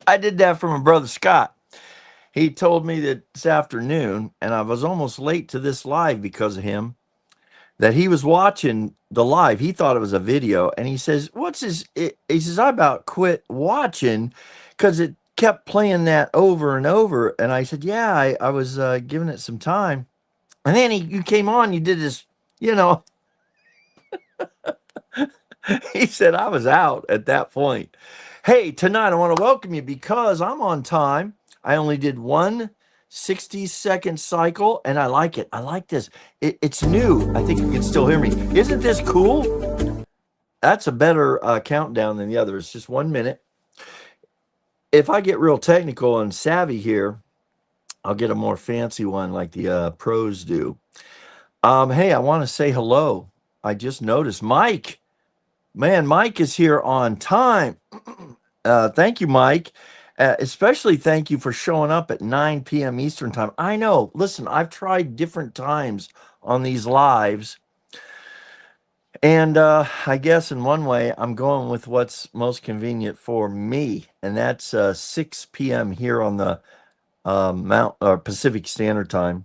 I did that for my brother Scott. He told me that this afternoon, and I was almost late to this live because of him, that he was watching the live. He thought it was a video, and he says, "What's his?" He says, "I about quit watching because it kept playing that over and over." And I said, "Yeah, I was giving it some time." And then you came on, you did this, you know. He said I was out at that point. Hey, tonight I want to welcome you because I'm on time. I only did one 60-second cycle, and I like it. I like this. It's new. I think you can still hear me. Isn't this cool? That's a better countdown than the other. It's just 1 minute. If I get real technical and savvy here, I'll get a more fancy one like the pros do. Hey, I want to say hello. I just noticed Mike. Man, Mike is here on time. Thank you, Mike. Especially thank you for showing up at 9 p.m. Eastern time. I know. Listen, I've tried different times on these lives. And I guess in one way, I'm going with what's most convenient for me. And that's 6 p.m. here on the Pacific Standard Time.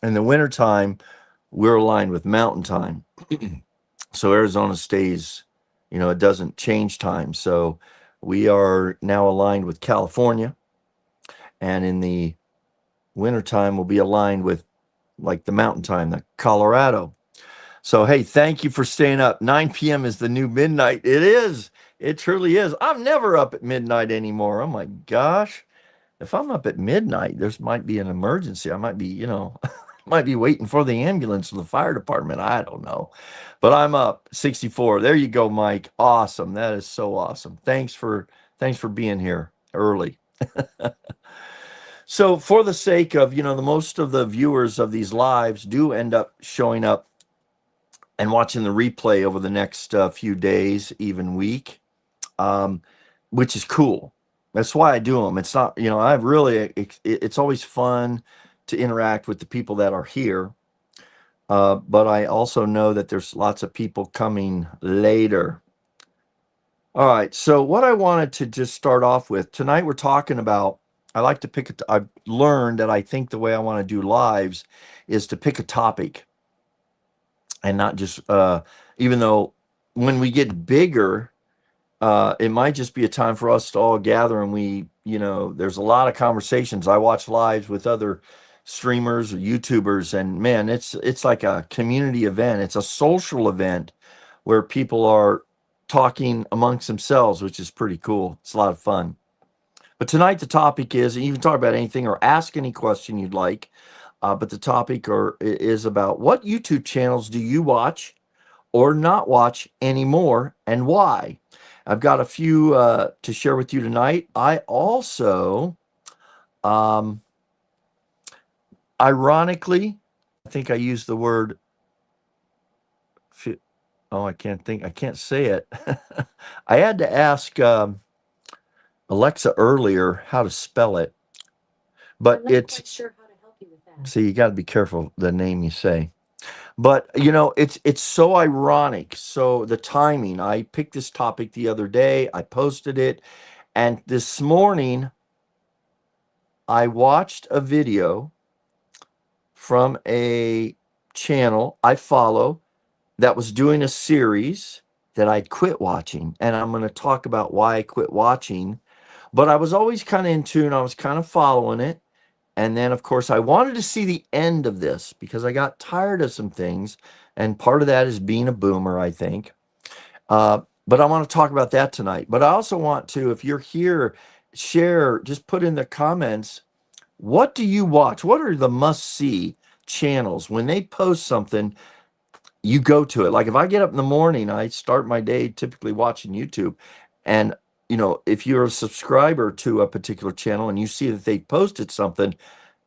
In the wintertime, we're aligned with Mountain Time. So Arizona stays, it doesn't change time. So we are now aligned with California. And in the wintertime, we'll be aligned with like the Mountain Time, the Colorado. So, hey, thank you for staying up. 9 p.m. is the new midnight. It is. It truly is. I'm never up at midnight anymore. Oh, my gosh. If I'm up at midnight, there might be an emergency. I might be, might be waiting for the ambulance or the fire department. I don't know. But I'm up 64. There you go, Mike. Awesome. That is so awesome. Thanks for being here early. So for the sake of, the most of the viewers of these lives do end up showing up and watching the replay over the next few days, even week, which is cool. That's why I do them. It's not, I've really, it's always fun to interact with the people that are here. But I also know that there's lots of people coming later. All right. So what I wanted to just start off with tonight, we're talking about, I like to pick I've learned that I think the way I want to do lives is to pick a topic and not just, even though when we get bigger, it might just be a time for us to all gather and there's a lot of conversations. I watch lives with other streamers or YouTubers, and man, it's like a community event. It's a social event where people are talking amongst themselves, which is pretty cool. It's a lot of fun. But tonight the topic is, and you can talk about anything or ask any question you'd like. But the topic is about what YouTube channels do you watch or not watch anymore, and why? I've got a few to share with you tonight. I also, ironically, I think I used the word, I can't say it. I had to ask Alexa earlier how to spell it, but I'm not quite sure how to help you with that. So you got to be careful the name you say. But it's so ironic. So the timing, I picked this topic the other day, I posted it, and this morning I watched a video from a channel I follow that was doing a series that I'd quit watching. And I'm going to talk about why I quit watching. But I was always kind of in tune. I was kind of following it. And then, of course, I wanted to see the end of this because I got tired of some things. And part of that is being a boomer, I think. But I want to talk about that tonight. But I also want to, if you're here, share, just put in the comments, what do you watch? What are the must-see channels? When they post something, you go to it. Like if I get up in the morning, I start my day typically watching YouTube. And, if you're a subscriber to a particular channel and you see that they posted something,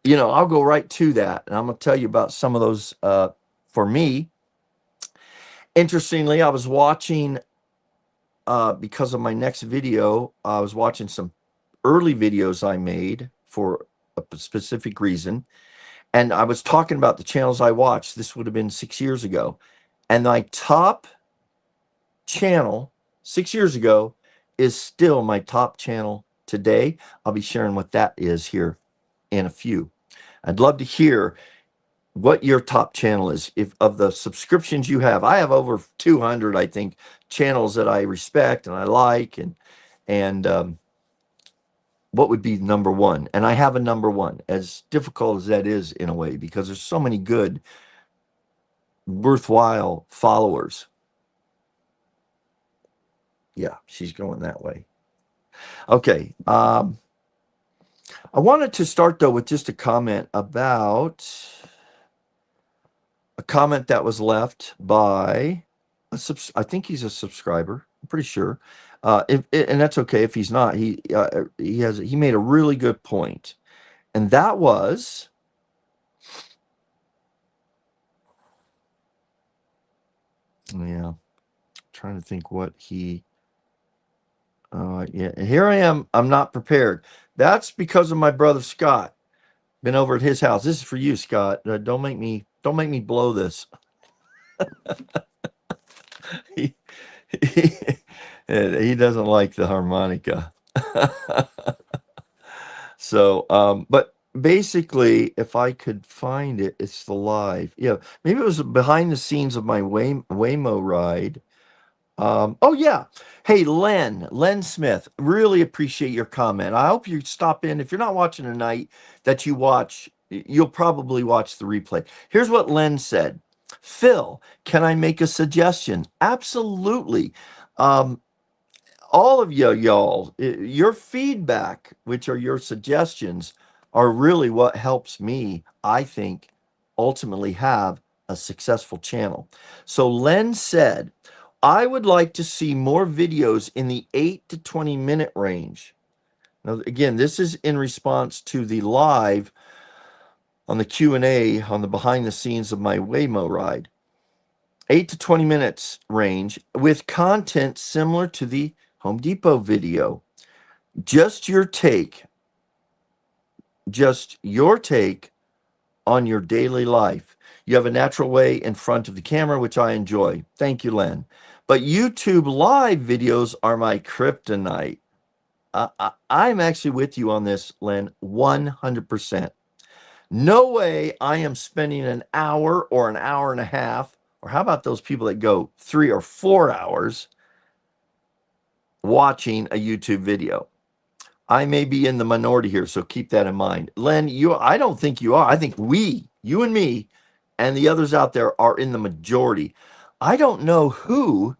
I'll go right to that. And I'm going to tell you about some of those for me. Interestingly, I was watching, because of my next video, I was watching some early videos I made for a specific reason. And I was talking about the channels I watched. This would have been 6 years ago. And my top channel 6 years ago is still my top channel today. I'll be sharing what that is here in a few. I'd love to hear what your top channel is. If of the subscriptions you have, I have over 200, I think, channels that I respect and I like, and what would be number one? And I have a number one, as difficult as that is in a way, because there's so many good, worthwhile followers. Yeah, she's going that way. Okay. I wanted to start though with just a comment about a comment that was left by I think he's a subscriber. I'm pretty sure. And that's okay if he's not. He made a really good point, and that was, yeah, trying to think what he. Yeah, here I am. I'm not prepared. That's because of my brother Scott. Been over at his house. This is for you, Scott. Don't make me blow this. he, he, he doesn't like the harmonica. So, but basically, if I could find it, it's the live. Yeah, maybe it was behind the scenes of my Waymo ride. Oh yeah. Hey, Len Smith, really appreciate your comment. I hope you stop in. If you're not watching tonight, that you watch, you'll probably watch the replay. Here's what Len said. Phil, can I make a suggestion? Absolutely. All of y'all, your feedback, which are your suggestions, are really what helps me, I think, ultimately have a successful channel. So Len said, I would like to see more videos in the 8 to 20 minute range. Now, again, this is in response to the live on the Q&A on the behind the scenes of my Waymo ride. 8 to 20 minutes range with content similar to the Home Depot video. Just your take on your daily life. You have a natural way in front of the camera, which I enjoy. Thank you, Len. But YouTube live videos are my kryptonite. I'm actually with you on this, Len, 100%. No way I am spending an hour or an hour and a half, or how about those people that go 3 or 4 hours watching a YouTube video? I may be in the minority here, so keep that in mind. Len, I don't think you are. I think you and me, and the others out there are in the majority. I don't know who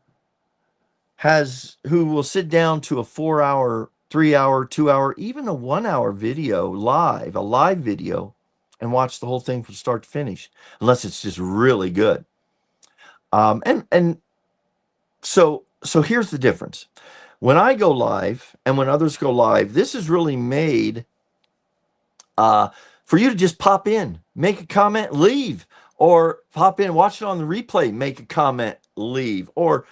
will sit down to a 4-hour, 3-hour, 2-hour, even a 1-hour video a live video, and watch the whole thing from start to finish, unless it's just really good. And so here's the difference. When I go live and when others go live, this is really made for you to just pop in, make a comment, leave, or pop in, watch it on the replay, make a comment, leave, or,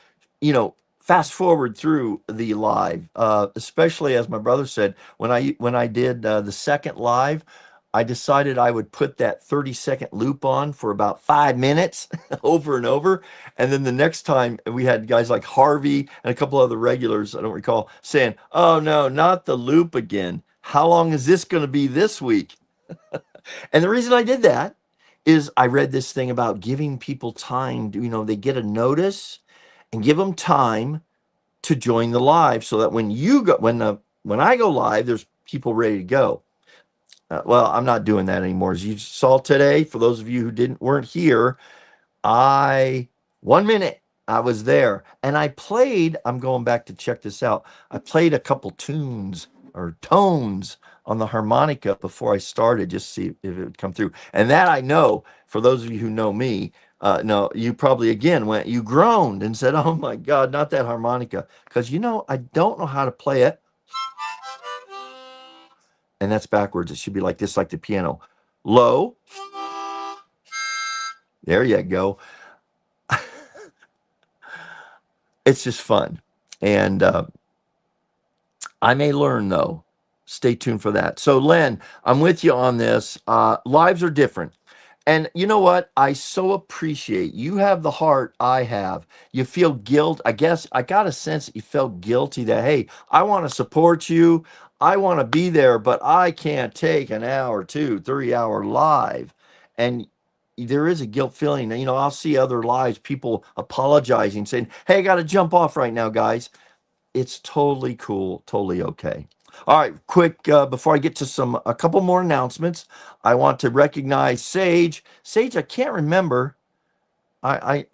fast forward through the live. Especially, as my brother said, when I did the second live, I decided I would put that 30-second loop on for about 5 minutes over and over. And then the next time we had guys like Harvey and a couple other regulars, I don't recall, saying, oh no, not the loop again. How long is this going to be this week? And the reason I did that is I read this thing about giving people time. They get a notice and give them time to join the live, so that when I go live, there's people ready to go. Well, I'm not doing that anymore. As you saw today, for those of you who weren't here, 1 minute I was there, and I'm going back to check this out. I played a couple tunes or tones on the harmonica before I started, just to see if it would come through. And that, I know, for those of you who know me, no, you probably again you groaned and said, oh my God, not that harmonica. Because I don't know how to play it. And that's backwards. It should be like this, like the piano. Low. There you go. It's just fun. And I may learn, though. Stay tuned for that. So, Len, I'm with you on this. Lives are different. And you know what? I so appreciate you have the heart I have. You feel guilt. I guess I got a sense that you felt guilty that, hey, I want to support you. I want to be there, but I can't take an hour, 2, 3 hour live. And there is a guilt feeling. You know, I'll see other lives, people apologizing, saying, hey, I got to jump off right now, guys. It's totally cool, totally okay. All right, quick, before I get to a couple more announcements, I want to recognize Sage. Sage, I can't remember. I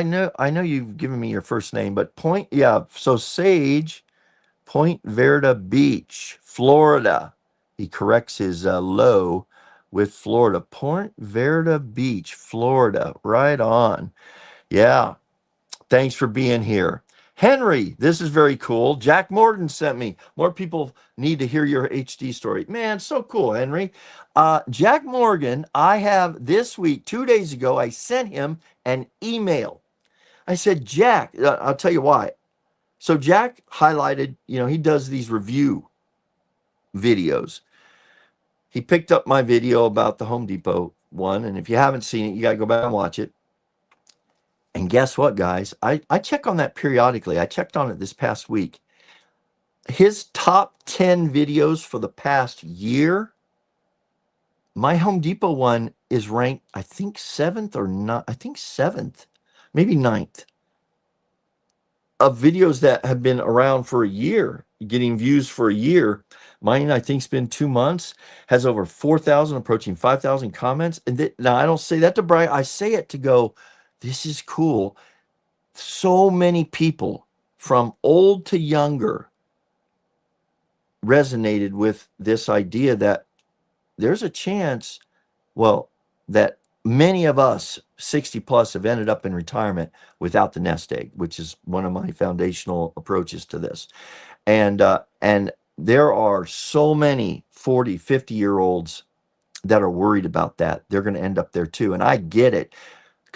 know you've given me your first name, but so Sage, Point Verde Beach, Florida. He corrects his low with Florida. Point Verde Beach, Florida. Right on. Yeah. Thanks for being here. Henry, this is very cool. Jack Morgan sent me. More people need to hear your HD story. Man, so cool, Henry. Jack Morgan, I have this week, 2 days ago, I sent him an email. I said, Jack, I'll tell you why. So Jack highlighted, you know, he does these review videos. He picked up my video about the Home Depot one. And if you haven't seen it, you got to go back and watch it. And guess what, guys? I check on that periodically. I checked on it this past week. His top 10 videos for the past year, my Home Depot one is ranked, I think, 7th or not. I think 7th, maybe 9th, of videos that have been around for a year, getting views for a year. Mine, I think, has been 2 months, has over 4,000, approaching 5,000 comments. And now, I don't say that to brag. I say it to go, this is cool. So many people from old to younger resonated with this idea that there's a chance, well, that many of us 60 plus have ended up in retirement without the nest egg, which is one of my foundational approaches to this. And there are so many 40, 50-year-olds that are worried about that. They're going to end up there too. And I get it,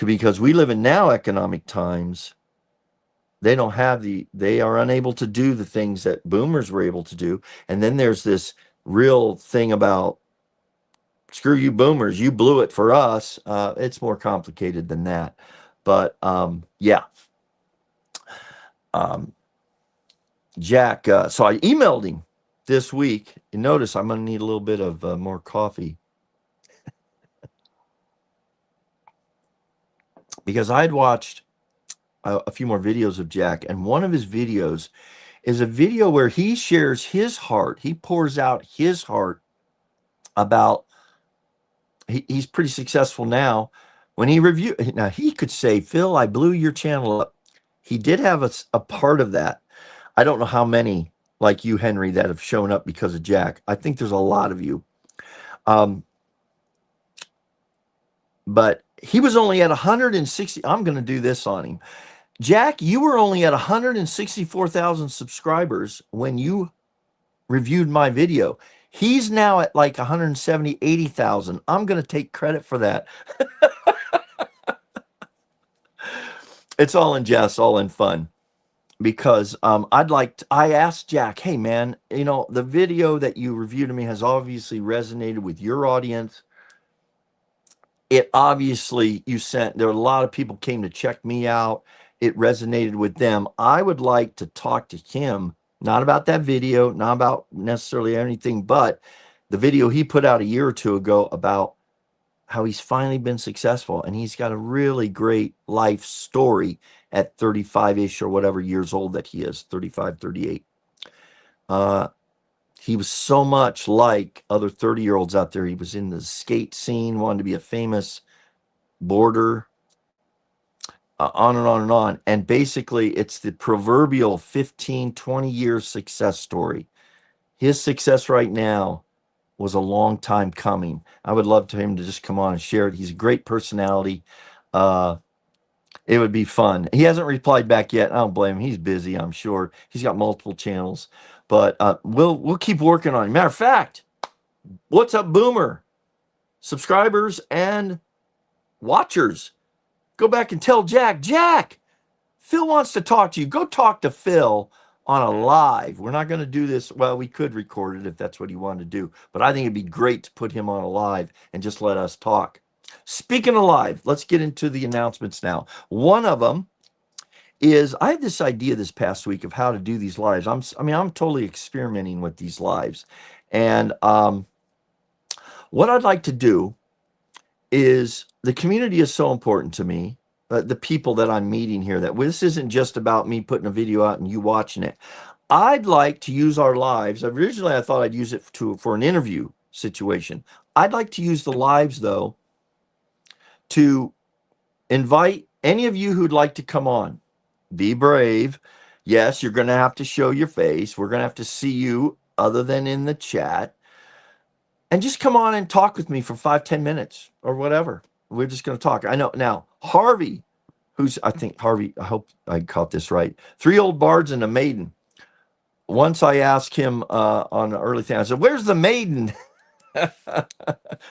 because we live in now economic times. They are unable to do the things that boomers were able to do. And then there's this real thing about, screw you boomers, you blew it for us. It's more complicated than that. But yeah. Jack, so I emailed him this week. You notice I'm going to need a little bit of more coffee. Because I'd watched a few more videos of Jack, and one of his videos is a video where he shares his heart. He pours out his heart about, he's pretty successful now. When he reviewed, now he could say, Phil, I blew your channel up. He did have a part of that. I don't know how many like you, Henry, that have shown up because of Jack. I think there's a lot of you. But he was only at 160. I'm going to do this on him. Jack, you were only at 164,000 subscribers when you reviewed my video. He's now at like 170, 80,000. I'm going to take credit for that. It's all in jest, all in fun. Because I asked Jack, hey man, you know, the video that you reviewed to me has obviously resonated with your audience. It obviously, there were a lot of people came to check me out. It resonated with them. I would like to talk to him, not about that video, not about necessarily anything, but the video he put out a year or two ago about how he's finally been successful. And he's got a really great life story at 35-ish or whatever years old that he is, 35, 38. He was so much like other 30-year-olds out there. He was in the skate scene, wanted to be a famous boarder, on and on and on. And basically, it's the proverbial 15, 20-year success story. His success right now was a long time coming. I would love for him to just come on and share it. He's a great personality. It would be fun. He hasn't replied back yet. I don't blame him. He's busy, I'm sure. He's got multiple channels. But we'll keep working on it. Matter of fact, what's up, Boomer? Subscribers and watchers, go back and tell Jack, Phil wants to talk to you. Go talk to Phil on a live. We're not going to do this. Well, we could record it if that's what he wanted to do. But I think it'd be great to put him on a live and just let us talk. Speaking of live, let's get into the announcements now. One of them is I had this idea this past week of how to do these lives. I'm totally experimenting with these lives. And what I'd like to do is, the community is so important to me. The people that I'm meeting here, that this isn't just about me putting a video out and you watching it. I'd like to use our lives. Originally, I thought I'd use it for an interview situation. I'd like to use the lives, though, to invite any of you who'd like to come on. Be brave. Yes, you're going to have to show your face. We're going to have to see you other than in the chat. And just come on and talk with me for 5-10 minutes or whatever. We're just going to talk. I know now, Harvey, I hope I caught this right. 3 old bards and a maiden. Once I asked him on an early thing, I said, "Where's the maiden?"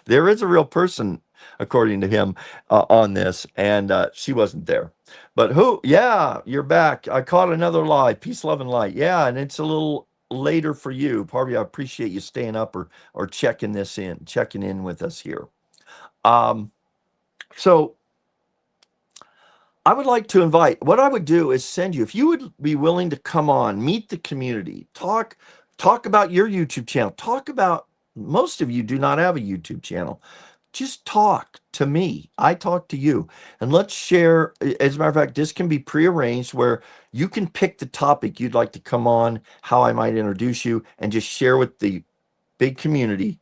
There is a real person, according to him, on this, and she wasn't there. But who? Yeah, you're back. I caught another live. Peace, love, and light. Yeah, and it's a little later for you, Harvey. I appreciate you staying up or checking in with us here. So I would like to invite. What I would do is send you, if you would be willing to come on, meet the community, talk about your YouTube channel, talk about. Most of you do not have a YouTube channel. Just talk to me. I talk to you. And let's share. As a matter of fact, this can be prearranged where you can pick the topic you'd like to come on, how I might introduce you, and just share with the big community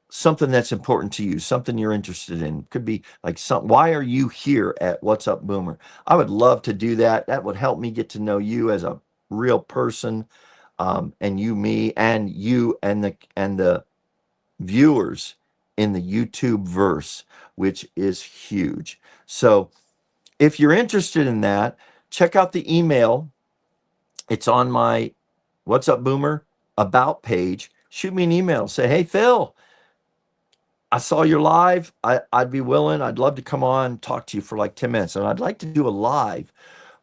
something that's important to you, something you're interested in. Could be like, why are you here at What's Up Boomer? I would love to do that. That would help me get to know you as a real person, and me, and you, and the viewers in the YouTube verse, which is huge. So if you're interested in that, check out the email. It's on my What's Up Boomer about page. Shoot me an email. Say, "Hey, Phil, I saw your live. I'd be willing. I'd love to come on, talk to you for like 10 minutes. And I'd like to do a live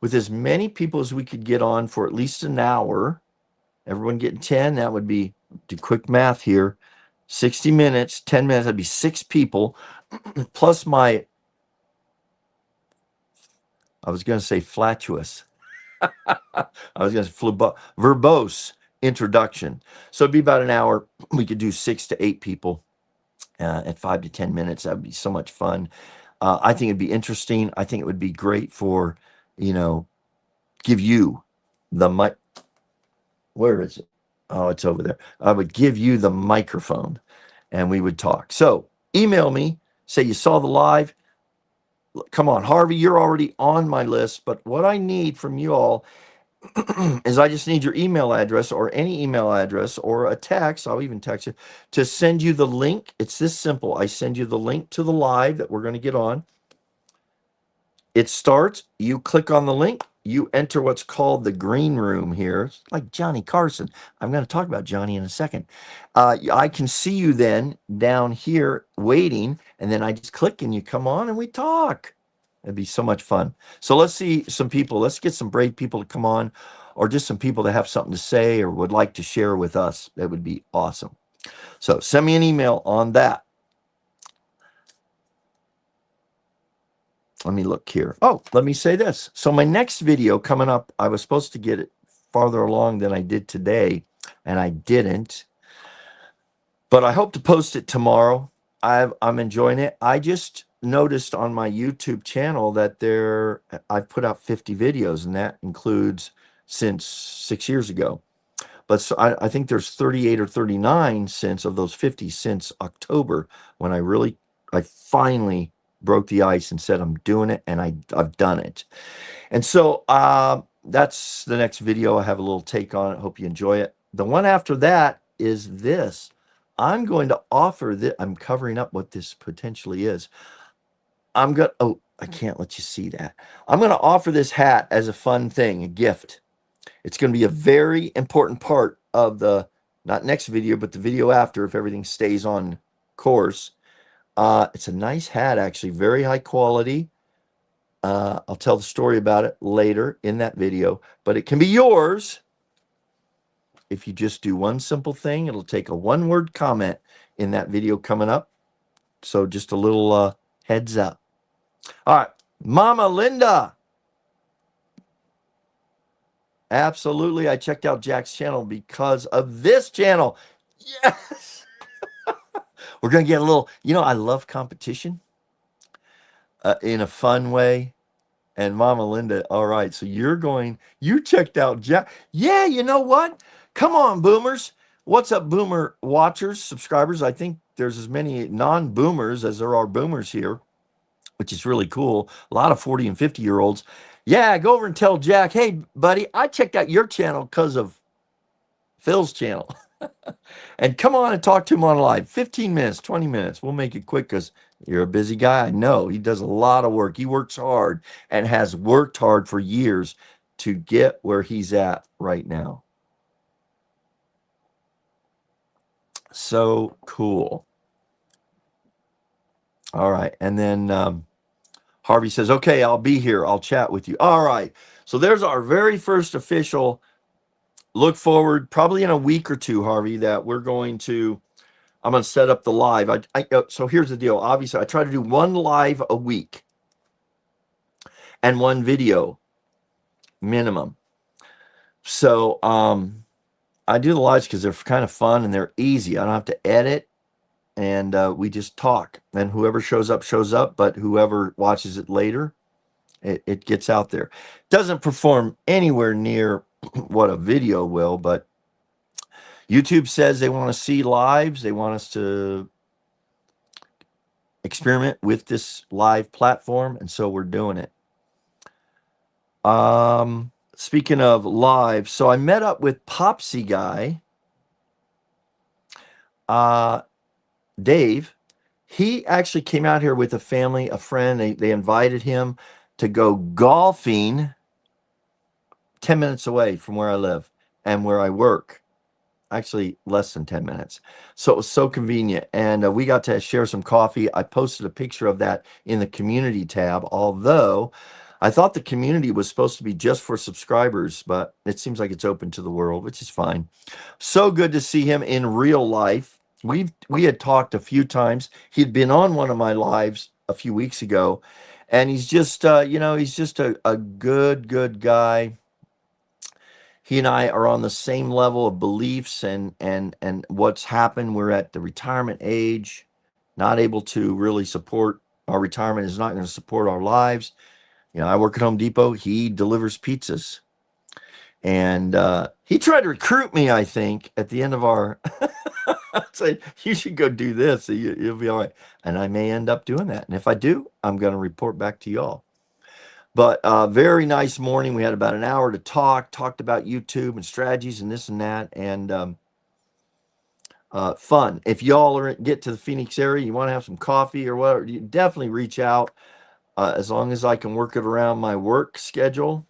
with as many people as we could get on for at least an hour. Everyone getting 10. That would be, do quick math here. 60 minutes, 10 minutes, that'd be 6 people, plus I was going to say flatuous. I was going to say verbose introduction. So it'd be about an hour. We could do 6 to 8 people at 5 to 10 minutes. That would be so much fun. I think it'd be interesting. I think it would be great for, give you the mic. Where is it? Oh, it's over there. I would give you the microphone and we would talk. So email me, say you saw the live. Come on, Harvey, you're already on my list. But what I need from you all is I just need your email address, or any email address, or a text. I'll even text you to send you the link. It's this simple. I send you the link to the live that we're going to get on. It starts, you click on the link, you enter what's called the green room here. It's like Johnny Carson. I'm going to talk about Johnny in a second. I can see you then down here waiting, and then I just click and you come on and we talk. It'd be so much fun. So let's see some people. Let's get some brave people to come on, or just some people that have something to say or would like to share with us. That would be awesome. So send me an email on that. Let me look here. Oh, let me say this. So my next video coming up, I was supposed to get it farther along than I did today, and I didn't. But I hope to post it tomorrow. I'm enjoying it. I just noticed on my YouTube channel that I've put out 50 videos, and that includes since 6 years ago. But so I think there's 38 or 39 of those 50 since October, when I finally broke the ice and said, I'm doing it, and I've done it. And so that's the next video. I have a little take on it. Hope you enjoy it. The one after that is this. I'm going to offer this. I'm covering up what this potentially is. I can't let you see that. I'm going to offer this hat as a fun thing, a gift. It's going to be a very important part of the, not next video, but the video after, if everything stays on course. It's a nice hat, actually, very high quality. I'll tell the story about it later in that video, but it can be yours if you just do one simple thing. It'll take a 1-word comment in that video coming up. So just a little heads up. All right, Mama Linda. Absolutely. I checked out Jack's channel because of this channel. Yes. We're going to get a little, I love competition in a fun way. And Mama Linda, all right, so you checked out Jack. Yeah, you know what? Come on, boomers. What's up, boomer watchers, subscribers? I think there's as many non-boomers as there are boomers here, which is really cool. A lot of 40 and 50-year-olds. Yeah, go over and tell Jack, hey, buddy, I checked out your channel because of Phil's channel. And come on and talk to him on live. 15 minutes, 20 minutes. We'll make it quick because you're a busy guy. I know he does a lot of work. He works hard and has worked hard for years to get where he's at right now. So cool. All right. And then Harvey says, okay, I'll be here. I'll chat with you. All right. So there's our very first official look forward, probably in a week or two, Harvey, that I'm going to set up the live. So here's the deal. Obviously, I try to do one live a week and one video minimum. So I do the lives because they're kind of fun and they're easy. I don't have to edit, and we just talk. And whoever shows up, but whoever watches it later, it gets out there. Doesn't perform anywhere near what a video will, but YouTube says they want to see lives. They want us to experiment with this live platform, and so we're doing it. Speaking of live, so I met up with Popsy guy, Dave. He actually came out here with a family, a friend. They invited him to go golfing 10 minutes away from where I live and where I work. Actually, less than 10 minutes. So it was so convenient. And we got to share some coffee. I posted a picture of that in the community tab, although I thought the community was supposed to be just for subscribers, but it seems like it's open to the world, which is fine. So good to see him in real life. We had talked a few times. He'd been on one of my lives a few weeks ago, and he's just, he's just a good guy. He and I are on the same level of beliefs and what's happened. We're at the retirement age, not able to really support our retirement is not going to support our lives. I work at Home Depot. He delivers pizzas. And he tried to recruit me, I think, at the end of our say, you should go do this. So you'll be all right. And I may end up doing that. And if I do, I'm going to report back to y'all. But very nice morning. We had about an hour to talked about YouTube and strategies and this and that, and fun. If y'all get to the Phoenix area, you want to have some coffee or whatever, you definitely reach out. As long as I can work it around my work schedule,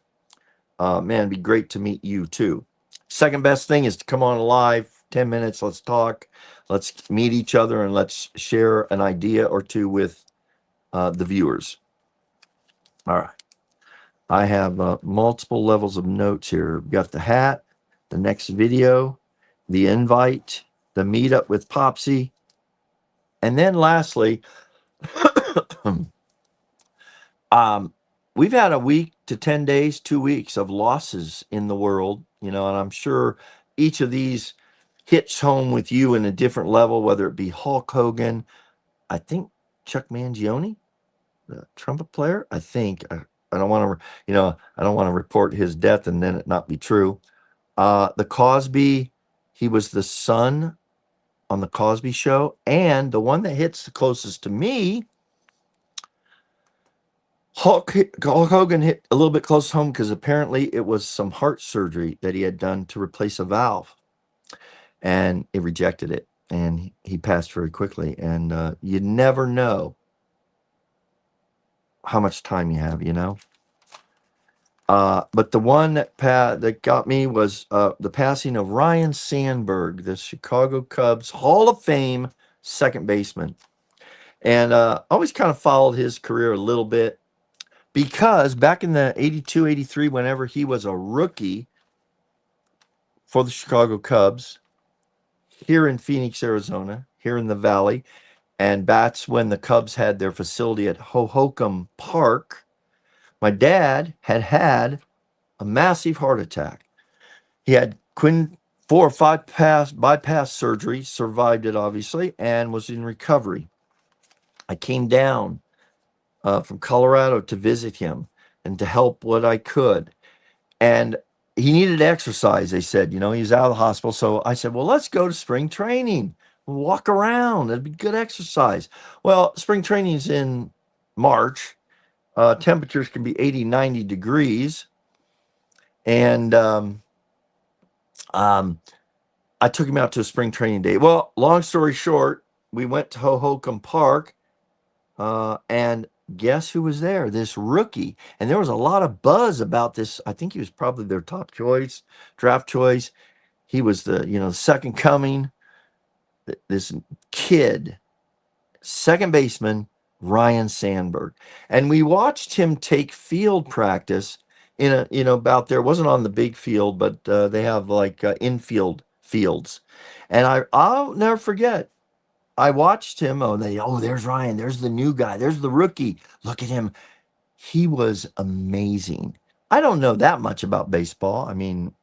man, it'd be great to meet you too. Second best thing is to come on live, 10 minutes, let's talk, let's meet each other, and let's share an idea or two with the viewers. All right. I have multiple levels of notes here. We've got the hat, the next video, the invite, the meetup with Popsy, and then lastly, we've had a week to 10 days, 2 weeks of losses in the world, and I'm sure each of these hits home with you in a different level, whether it be Hulk Hogan, I think Chuck Mangione, the trumpet player, I think. I don't want to, I don't want to report his death and then it not be true. The Cosby, he was the son on the Cosby Show, and the one that hits the closest to me, Hulk Hogan hit a little bit close home because apparently it was some heart surgery that he had done to replace a valve, and it rejected it, and he passed very quickly. And you never know how much time you have, But the one that got me was the passing of Ryan Sandberg, the Chicago Cubs Hall of Fame second baseman. And I always kind of followed his career a little bit because back in the 82, 83, whenever he was a rookie for the Chicago Cubs here in Phoenix, Arizona, here in the Valley, and that's when the Cubs had their facility at Hohokam Park, my dad had a massive heart attack. He had Quinn 4 or 5 bypass surgery, survived it obviously, and was in recovery. I came down from Colorado to visit him and to help what I could. And he needed exercise, they said. He was out of the hospital. So I said, well, let's go to spring training. We'll walk around. It'd be good exercise. Well, spring training's in March. Temperatures can be 80, 90 degrees. And I took him out to a spring training day. Well, long story short, we went to Hohokam Park, and guess who was there? This rookie. And there was a lot of buzz about this. I think he was probably their top choice, draft choice. He was the second coming. This kid, second baseman, Ryan Sandberg. And we watched him take field practice in about there. It wasn't on the big field, but they have like infield fields. And I'll never forget. I watched him. There's Ryan. There's the new guy. There's the rookie. Look at him. He was amazing. I don't know that much about baseball. I mean,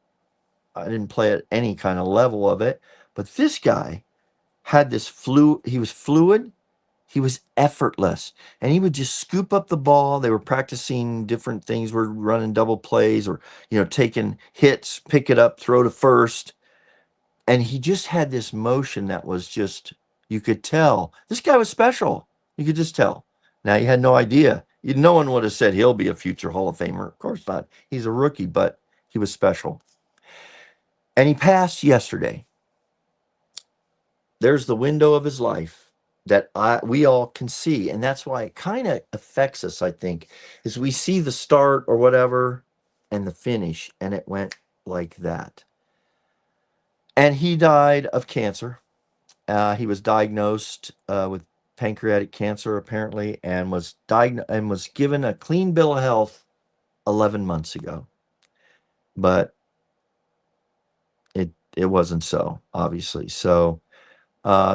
I didn't play at any kind of level of it, but this guy had this he was fluid. He was effortless, and he would just scoop up the ball. They were practicing different things. We're running double plays or, taking hits, pick it up, throw to first. And he just had this motion that was just, you could tell this guy was special. You could just tell. Now, you had no idea. No one would have said he'll be a future Hall of Famer. Of course not. He's a rookie, but he was special. And he passed yesterday. There's the window of his life that we all can see. And that's why it kind of affects us, I think, is we see the start or whatever and the finish, and it went like that. And he died of cancer. He was diagnosed with pancreatic cancer, apparently, and was given a clean bill of health 11 months ago. But it wasn't so, obviously. So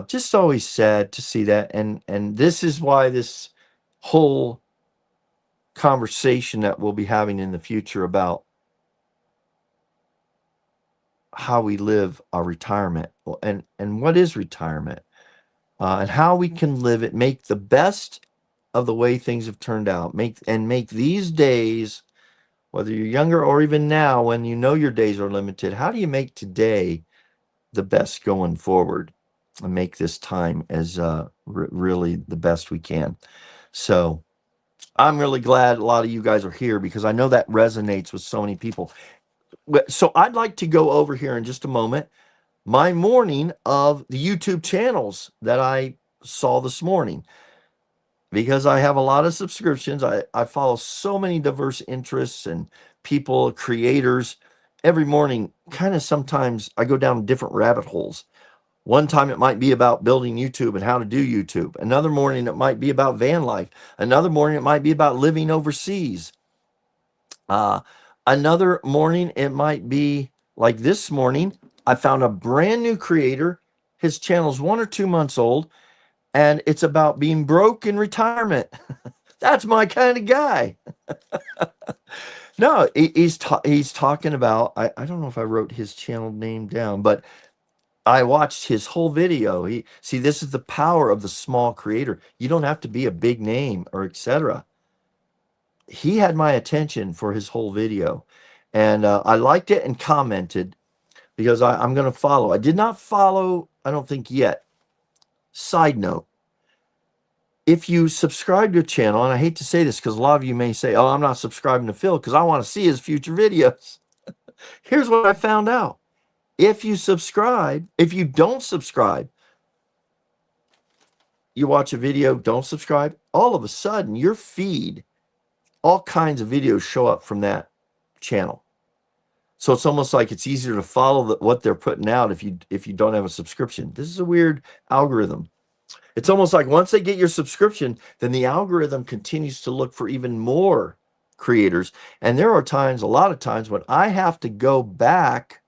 just always sad to see that. And this is why this whole conversation that we'll be having in the future about how we live our retirement and what is retirement, and how we can live it, make the best of the way things have turned out, make these days, whether you're younger or even now, when your days are limited, how do you make today the best going forward and make this time as really the best we can. So I'm really glad a lot of you guys are here, because I know that resonates with so many people. So I'd like to go over here in just a moment my morning of the YouTube channels that I saw this morning, because I have a lot of subscriptions. I follow so many diverse interests and people, creators. Every morning, kind of sometimes I go down different rabbit holes. One time it might be about building YouTube and how to do YouTube. Another morning it might be about van life. Another morning it might be about living overseas. Another morning it might be like this morning. I found a brand new creator. His channel's 1 or 2 months old, and it's about being broke in retirement. That's my kind of guy. No, he's talking about, I don't know if I wrote his channel name down, but I watched his whole video. This is the power of the small creator. You don't have to be a big name or etc. He had my attention for his whole video, and I liked it and commented, because I'm going to follow. I did not follow, I don't think yet. Side note, if you subscribe to a channel, and I hate to say this because a lot of you may say, oh, I'm not subscribing to Phil because I want to see his future videos. Here's what I found out. If you don't subscribe, you watch a video, don't subscribe, all of a sudden your feed, all kinds of videos show up from that channel. So it's almost like it's easier to follow what they're putting out if you don't have a subscription. This is a weird algorithm. It's almost like once they get your subscription, then the algorithm continues to look for even more creators. And there are a lot of times when I have to go back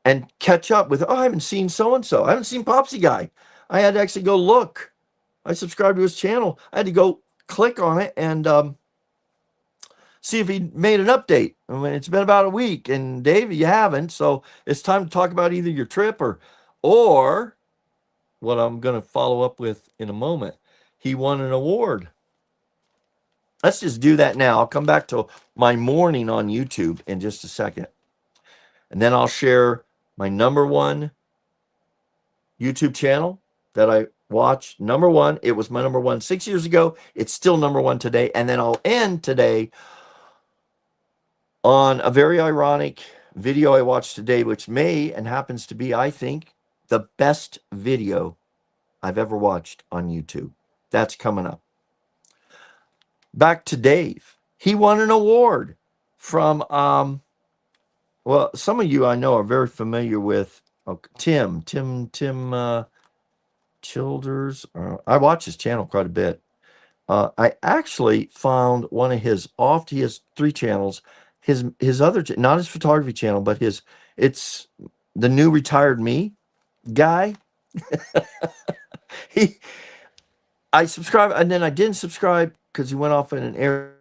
and catch up with, I haven't seen so-and-so. I haven't seen Popsy Guy. I had to actually go look. I subscribed to his channel. I had to go click on it and see if he made an update. I mean, it's been about a week, and Dave, you haven't. So it's time to talk about either your trip or what I'm going to follow up with in a moment. He won an award. Let's just do that now. I'll come back to my morning on YouTube in just a second. And then I'll share my number one YouTube channel that I watch. Number one. It was my number one 6 years ago. It's still number one today. And then I'll end today on a very ironic video I watched today, which may and happens to be, I think, the best video I've ever watched on YouTube. That's coming up. Back to Dave. He won an award from, well, some of you I know are very familiar with Tim Childers. I watch his channel quite a bit. I actually found one of his he has 3 channels. His other, not his photography channel, but it's the New Retired Me guy. I subscribed, and then I didn't subscribe because he went off in an area.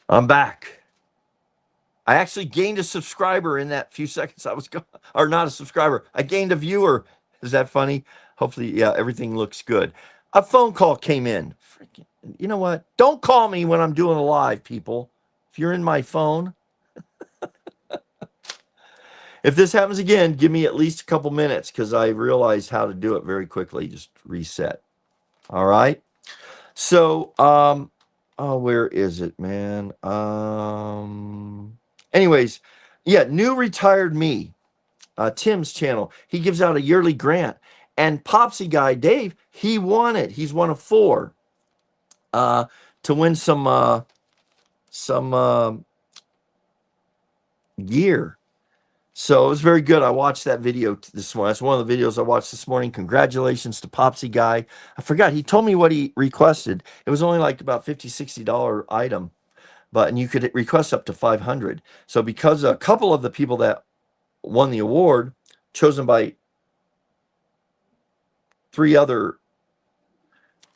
I'm back. I actually gained a subscriber in that few seconds I was gone, or not a subscriber. I gained a viewer. Is that funny? Hopefully, yeah, everything looks good. A phone call came in. Freaking, you know what? Don't call me when I'm doing a live, people. If you're in my phone, if this happens again, give me at least a couple minutes because I realized how to do it very quickly. Just reset. All right. So, oh, where is it, man? Anyways, yeah, New Retired Me, Tim's channel. He gives out a yearly grant, and Popsy guy Dave, he won it. He's one of 4 to win some gear. So it was very good. I watched that video this morning. That's one of the videos I watched this morning. Congratulations to Popsy guy. I forgot. He told me what he requested. It was only like about $50, $60 item, and you could request up to 500. So because a couple of the people that won the award, chosen by 3 other,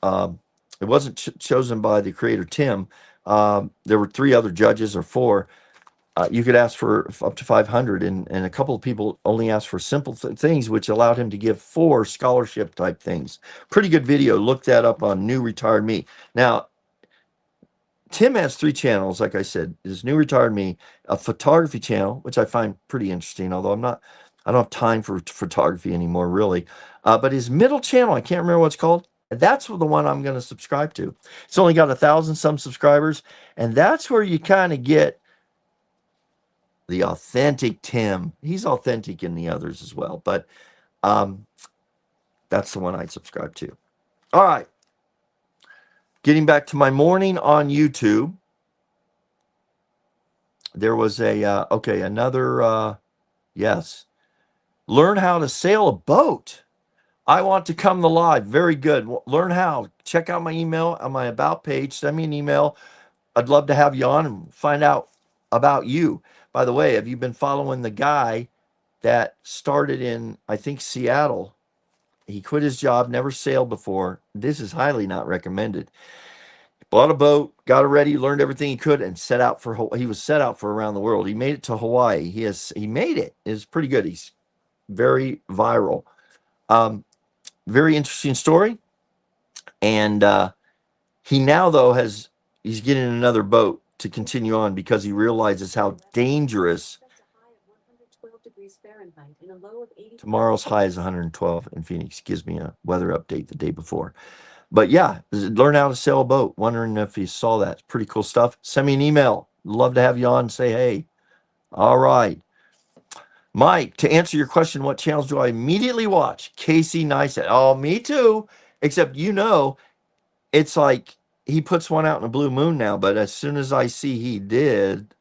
it wasn't chosen by the creator Tim. There were 3 other judges or 4. You could ask for up to 500, and a couple of people only asked for simple things, which allowed him to give 4 scholarship type things. Pretty good video. Look that up on New Retired Me. Now, Tim has 3 channels, like I said. His New Retired Me, a photography channel, which I find pretty interesting, although I don't have time for photography anymore, really. But his middle channel, I can't remember what it's called. That's the one I'm going to subscribe to. It's only got 1,000 some subscribers, and that's where you kind of get the authentic Tim. He's authentic in the others as well, but that's the one I subscribe to. All right. Getting back to my morning on YouTube, there was another, yes. Learn how to sail a boat. I want to come to live. Very good. Learn how. Check out my email on my About page. Send me an email. I'd love to have you on and find out about you. By the way, have you been following the guy that started in, I think, Seattle? He quit his job, never sailed before. This is highly not recommended. Bought a boat, got it ready, learned everything he could, and set out for Hawaii. He was set out for around the world. He made it to Hawaii. He made it. It's pretty good. He's very viral. Very interesting story. And he now, though, he's getting another boat to continue on because he realizes how dangerous. Tomorrow's high is 112 in Phoenix. Gives me a weather update the day before. But yeah, learn how to sail a boat. Wondering if you saw that. Pretty cool stuff. Send me an email. Love to have you on and say hey. All right. Mike, to answer your question, what channels do I immediately watch? Casey Neistat. Oh, me too. Except, it's like he puts one out in a blue moon now, but as soon as I see he did,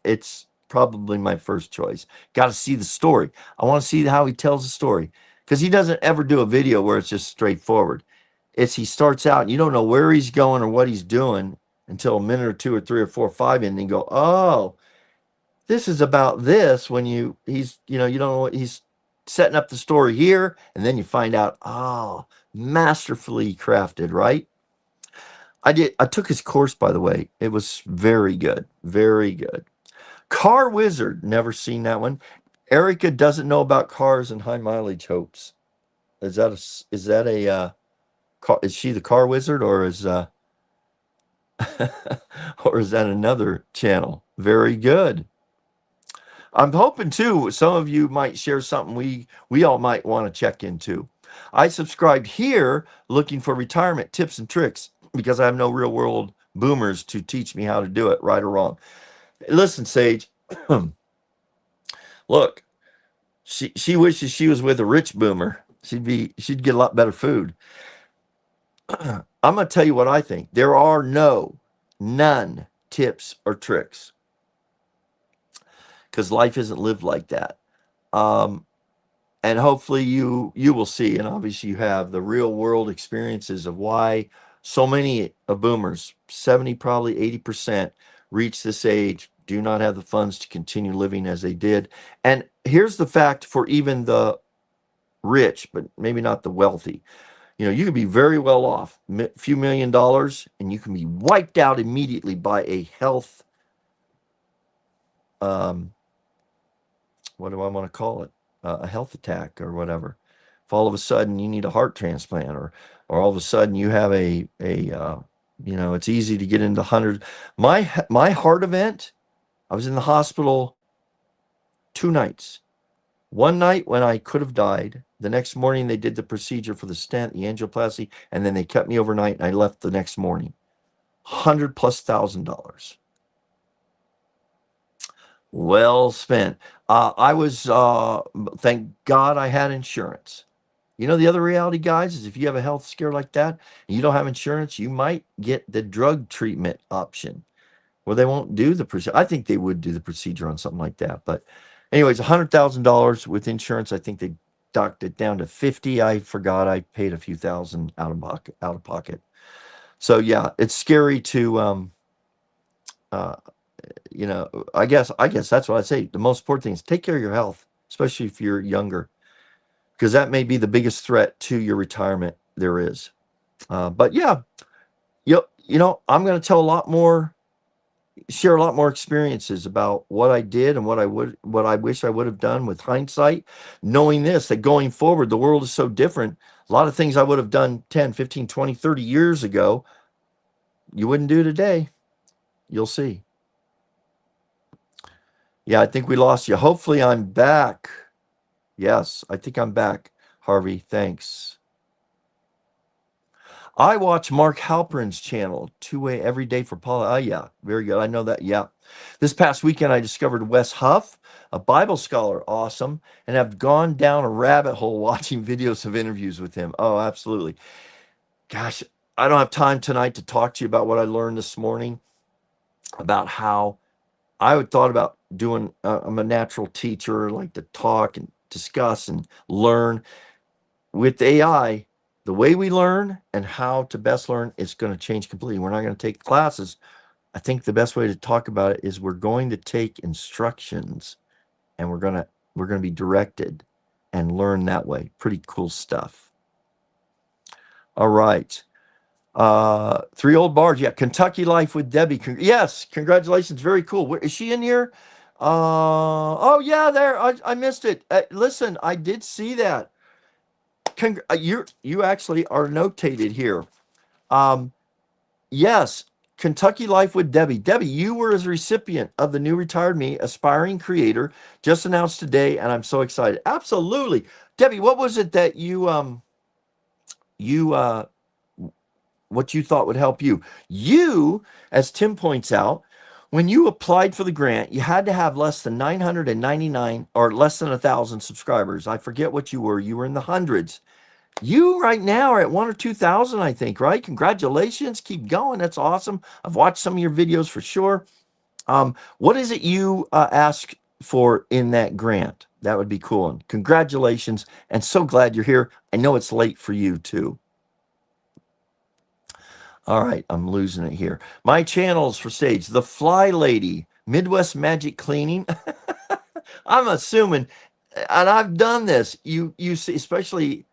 it's probably my first choice. Got to see the story. I want to see how he tells the story, because he doesn't ever do a video where it's just straightforward. It's he starts out and you don't know where he's going or what he's doing until a minute or two or three or four or five in, and you go, oh, this is about this. When he's you don't know what he's setting up the story here, and then you find out, oh, masterfully crafted, right? I took his course, by the way. It was very good. Very good. Car Wizard, never seen that one. Erica doesn't know about cars and high mileage hopes. Is that a car, is she the Car Wizard, or is or is that another channel? Very good. I'm hoping too some of you might share something we all might want to check into. I subscribed here looking for retirement tips and tricks because I have no real world boomers to teach me how to do it, right or wrong. Listen, Sage, look, she wishes she was with a rich boomer. She'd get a lot better food. I'm going to tell you what I think. There are none tips or tricks, because life isn't lived like that. And hopefully you will see, and obviously you have, the real world experiences of why so many boomers, 70, probably 80%, reach this age, do not have the funds to continue living as they did. And here's the fact for even the rich, but maybe not the wealthy. You can be very well off, a few $1,000,000, and you can be wiped out immediately by a health, what do I want to call it? A health attack or whatever. If all of a sudden you need a heart transplant, or all of a sudden you have it's easy to get into hundreds. My heart event, I was in the hospital 2 nights. One night when I could have died. The next morning they did the procedure for the stent, the angioplasty, and then they kept me overnight, and I left the next morning. $100,000+. Well spent. I was, thank God I had insurance. The other reality, guys, is if you have a health scare like that and you don't have insurance, you might get the drug treatment option where they won't do the procedure. I think they would do the procedure on something like that. But anyways, $100,000 with insurance. I think they docked it down to 50. I forgot I paid a few thousand out of pocket. So yeah, it's scary to, I guess that's what I'd say. The most important thing is take care of your health, especially if you're younger, because that may be the biggest threat to your retirement there is. But yeah, I'm going to tell share a lot more experiences about what I did and what I wish I would have done with hindsight, knowing this, that going forward, the world is so different. A lot of things I would have done 10, 15, 20, 30 years ago, you wouldn't do today. You'll see. Yeah, I think we lost you. Hopefully I'm back. Yes, I think I'm back, Harvey. Thanks. I watch Mark Halperin's channel, two-way every day for Paula. Oh, yeah, very good. I know that. Yeah. This past weekend, I discovered Wes Huff, a Bible scholar. Awesome. And have gone down a rabbit hole watching videos of interviews with him. Oh, absolutely. Gosh, I don't have time tonight to talk to you about what I learned this morning about how I would thought about doing, I'm a natural teacher, like to talk and discuss and learn. With AI, the way we learn and how to best learn is going to change completely. We're not going to take classes. I think the best way to talk about it is we're going to take instructions, and we're going to be directed and learn that way. Pretty cool stuff. All right. 3 old bars. Yeah. Kentucky Life with Debbie. Yes. Congratulations. Very cool. Is she in here? Oh yeah, there. I missed it. Listen, I did see that. You actually are notated here. Yes, Kentucky Life with Debbie. Debbie, you were a recipient of the new Retired Me Aspiring Creator, just announced today, and I'm so excited. Absolutely. Debbie, what was it that what you thought would help you? You, as Tim points out, when you applied for the grant, you had to have less than 999 or less than 1,000 subscribers. I forget what you were. You were in the hundreds You right now are at 1 or 2,000, I think, right? Congratulations. Keep going. That's awesome. I've watched some of your videos for sure. What is it you ask for in that grant? That would be cool. And congratulations. And so glad you're here. I know it's late for you too. All right, I'm losing it here. My channels for stage: The Fly Lady, Midwest Magic Cleaning. I'm assuming, and I've done this. You see, especially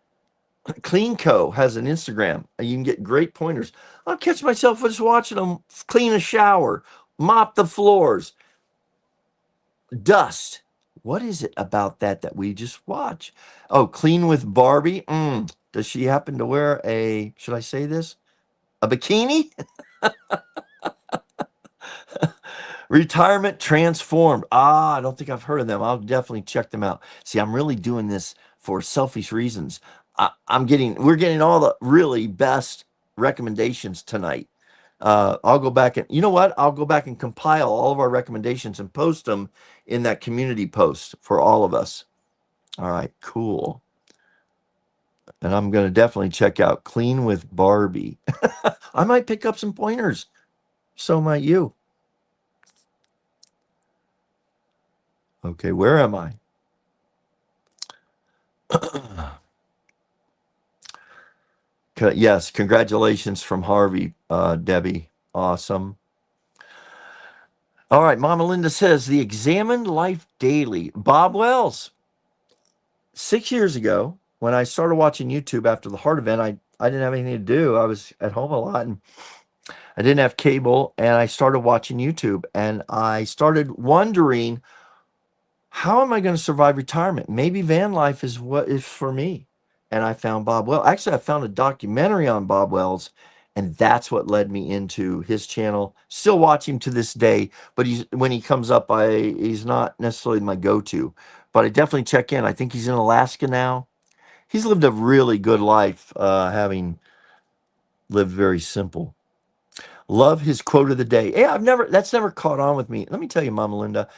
Clean Co has an Instagram. You can get great pointers. I'll catch myself just watching them clean a shower, mop the floors, dust. What is it about that we just watch? Oh, Clean with Barbie. Does she happen to wear a, should I say this? A bikini? Retirement Transformed. I don't think I've heard of them. I'll definitely check them out. See, I'm really doing this for selfish reasons. We're getting all the really best recommendations tonight. I'll go back and, you know what? I'll go back and compile all of our recommendations and post them in that community post for all of us. All right, cool. And I'm going to definitely check out Clean with Barbie. I might pick up some pointers. So might you. Okay, where am I? Yes, congratulations from Harvey, Debbie. Awesome. All right, Mama Linda says, The Examined Life Daily. Bob Wells. 6 years ago, when I started watching YouTube after the heart event, I didn't have anything to do. I was at home a lot, and I didn't have cable, and I started watching YouTube, and I started wondering, how am I going to survive retirement? Maybe van life is what is for me. And I found Bob Wells. Actually, I found a documentary on Bob Wells, and that's what led me into his channel. Still watch him to this day, but when he comes up, he's not necessarily my go-to. But I definitely check in. I think he's in Alaska now. He's lived a really good life, having lived very simple. Love his quote of the day. Yeah, that's never caught on with me. Let me tell you, Mama Linda,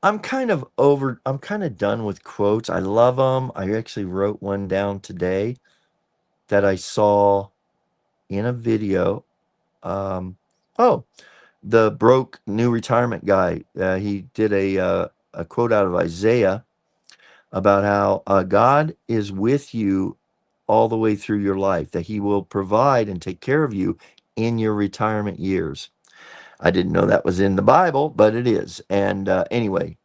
I'm kind of done with quotes. I love them. I actually wrote one down today that I saw in a video. Oh, the broke new retirement guy. He did a quote out of Isaiah about how God is with you all the way through your life, that he will provide and take care of you in your retirement years. I didn't know that was in the Bible, but it is. And anyway,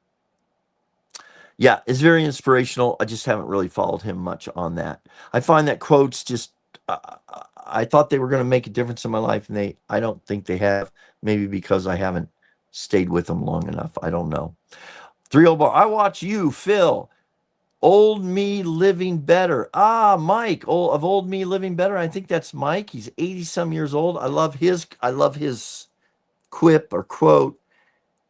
yeah, it's very inspirational. I just haven't really followed him much on that. I find that quotes just, I thought they were going to make a difference in my life, and I don't think they have. Maybe because I haven't stayed with them long enough. I don't know. 3-0 bar. I watch you, Phil. Old Me Living Better. Mike, of Old Me Living Better. I think that's Mike. He's 80 some years old. I love his quip or quote.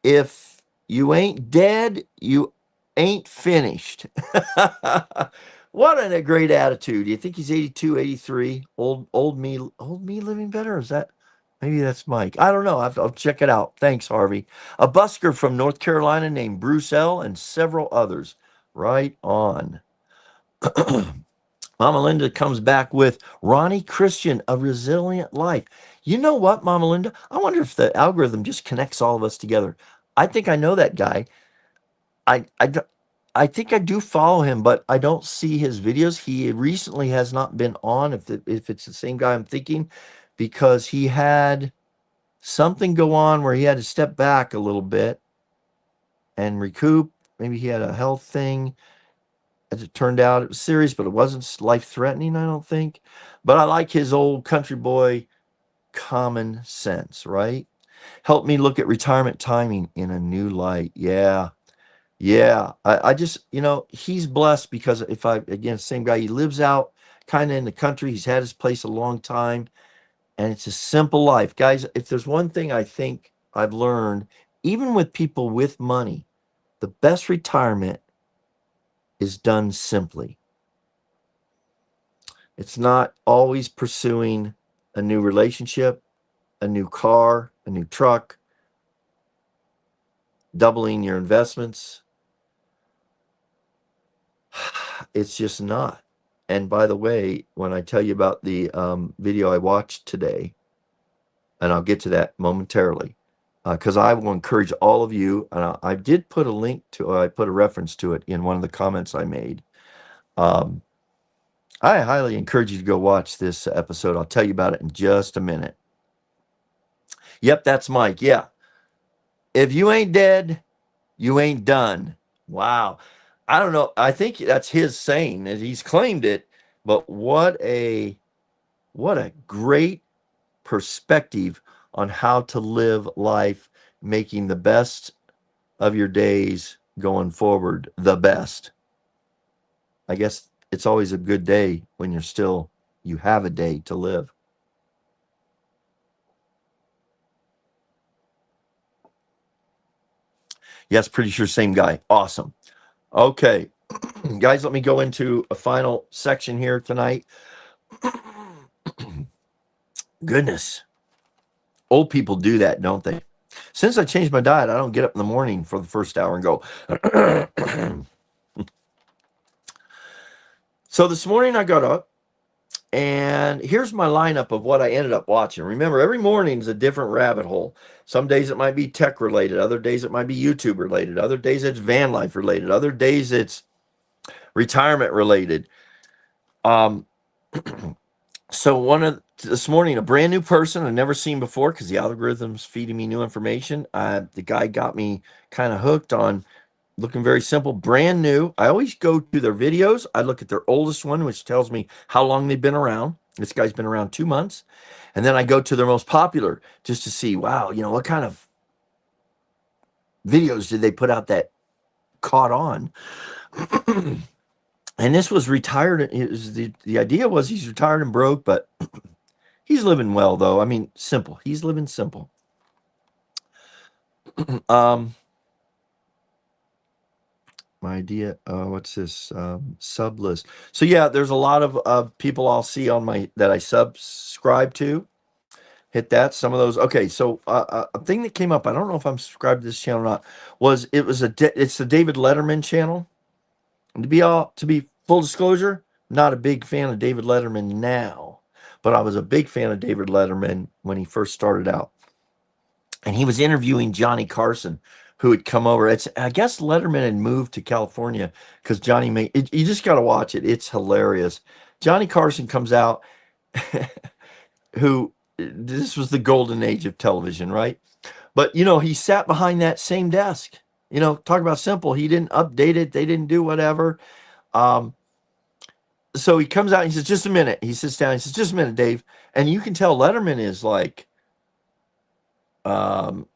If you ain't dead, you ain't finished. What a great attitude. Do you think he's 82, 83? Old me living better? Is that, maybe that's Mike? I don't know. I'll check it out. Thanks, Harvey. A busker from North Carolina named Bruce L. and several others. Right on. Mama Linda comes back with Ronnie Christian, A Resilient Life. You know what, Mama Linda? I wonder if the algorithm just connects all of us together. I think I know that guy. I, I, d- I think I do follow him, but I don't see his videos. He recently has not been on, if it's the same guy I'm thinking, because he had something go on where he had to step back a little bit and recoup. Maybe he had a health thing. As it turned out, it was serious, but it wasn't life-threatening, I don't think. But I like his old country boy common sense, right? Help me look at retirement timing in a new light. Yeah. Yeah. I just, he's blessed because again, same guy, he lives out kind of in the country. He's had his place a long time, and it's a simple life. Guys, if there's one thing I think I've learned, even with people with money, the best retirement is done simply. It's not always pursuing a new relationship, a new car, a new truck, doubling your investments. It's just not. And by the way, when I tell you about the video I watched today, and I'll get to that momentarily, because I will encourage all of you, and I did put a link to, I put a reference to it in one of the comments I made. I highly encourage you to go watch this episode. I'll tell you about it in just a minute. Yep, that's Mike. Yeah. If you ain't dead, you ain't done. Wow. I don't know. I think that's his saying, and he's claimed it, but what a great perspective on how to live life, making the best of your days going forward, the best. I guess it's always a good day when you have a day to live. Yes, pretty sure same guy. Awesome. Okay. Guys, let me go into a final section here tonight. Goodness. Old people do that, don't they? Since I changed my diet, I don't get up in the morning for the first hour and go. So this morning I got up, and here's my lineup of what I ended up watching. Remember, every morning is a different rabbit hole. Some days it might be tech related. Other days it might be YouTube related. Other days it's van life related. Other days it's retirement related. So this morning, a brand new person I've never seen before, because the algorithm's feeding me new information. The guy got me kind of hooked on looking very simple, brand new. I always go to their videos. I look at their oldest one, which tells me how long they've been around. This guy's been around 2 months. And then I go to their most popular just to see, wow, what kind of videos did they put out that caught on? And this was retired. The idea was he's retired and broke, but he's living well, though. I mean, simple. He's living simple. My idea, what's this? Sub list. So yeah, there's a lot of people I'll see on that I subscribe to. Hit that. Some of those. Okay, so a thing that came up, I don't know if I'm subscribed to this channel or not, it's the David Letterman channel. And to be full disclosure, not a big fan of David Letterman now, but I was a big fan of David Letterman when he first started out. And he was interviewing Johnny Carson, who had come over. I guess Letterman had moved to California because Johnny you just got to watch it. It's hilarious. Johnny Carson comes out, this was the golden age of television, right? But, he sat behind that same desk. Talk about simple. He didn't update it. They didn't do whatever. So he comes out and he says, just a minute. He sits down. He says, just a minute, Dave. And you can tell Letterman is like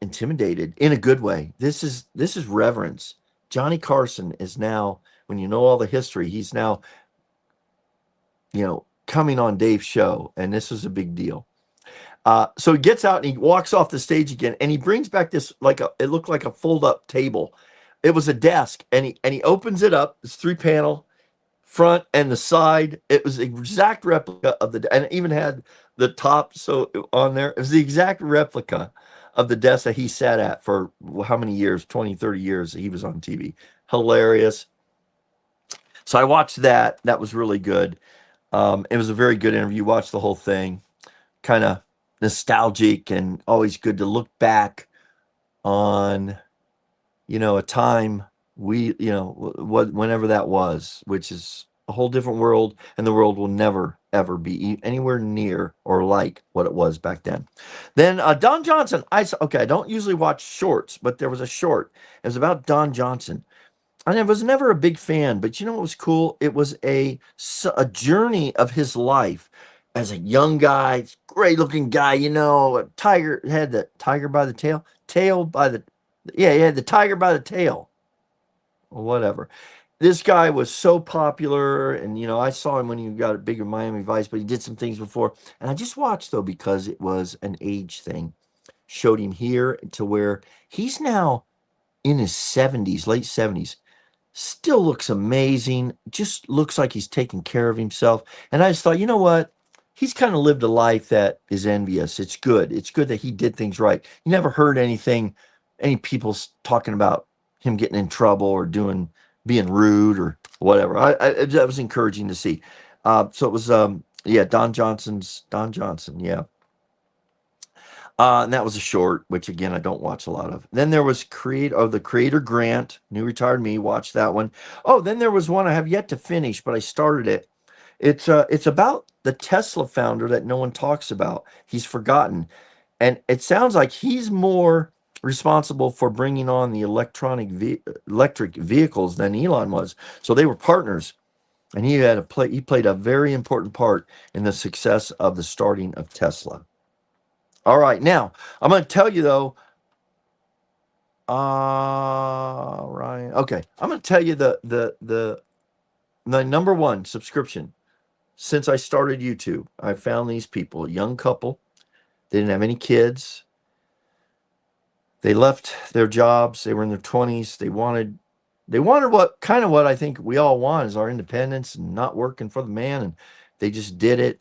intimidated in a good way. This is reverence. Johnny Carson is now, when you know all the history, he's now, coming on Dave's show. And this is a big deal. So he gets out and he walks off the stage again, and he brings back this it looked like a fold-up table. It was a desk, and he opens it up. It's 3-panel, front and the side. It was the exact replica and it even had the top on there. It was the exact replica of the desk that he sat at for how many years? 20, 30 years he was on TV. Hilarious. So I watched that. That was really good. It was a very good interview. Watched the whole thing. Kind of nostalgic and always good to look back on, a time whenever that was, which is a whole different world, and the world will never, ever be anywhere near or like what it was back then. Then Don Johnson, I don't usually watch shorts, but there was a short. It was about Don Johnson. I was never a big fan, but what was cool? It was a journey of his life as a young guy, great looking guy, a tiger, had the tiger by the tail, he had the tiger by the tail, or whatever. This guy was so popular, and I saw him when he got a bigger Miami Vice, but he did some things before, and I just watched though because it was an age thing. Showed him here to where he's now in his 70s, late 70s. Still looks amazing, just looks like he's taking care of himself. And I just thought, you know what? He's kind of lived a life that is envious. It's good. It's good that he did things right. You never heard any people talking about him getting in trouble or being rude or whatever. That was encouraging to see. So it was, yeah, Don Johnson. Yeah. And that was a short, which again, I don't watch a lot of. Then there was the Creator Grant, New Retired Me, watched that one. Oh, then there was one I have yet to finish, but I started it. It's about the Tesla founder that no one talks about. He's forgotten. And it sounds like he's more responsible for bringing on the electric vehicles than Elon was. So they were partners, and he played a very important part in the success of the starting of Tesla. All right, now I'm going to tell you though. Right. Okay, I'm going to tell you the number one subscription since I started YouTube. I found these people, a young couple. They didn't have any kids. They left their jobs. They were in their 20s. They wanted what I think we all want is our independence and not working for the man, and they just did it.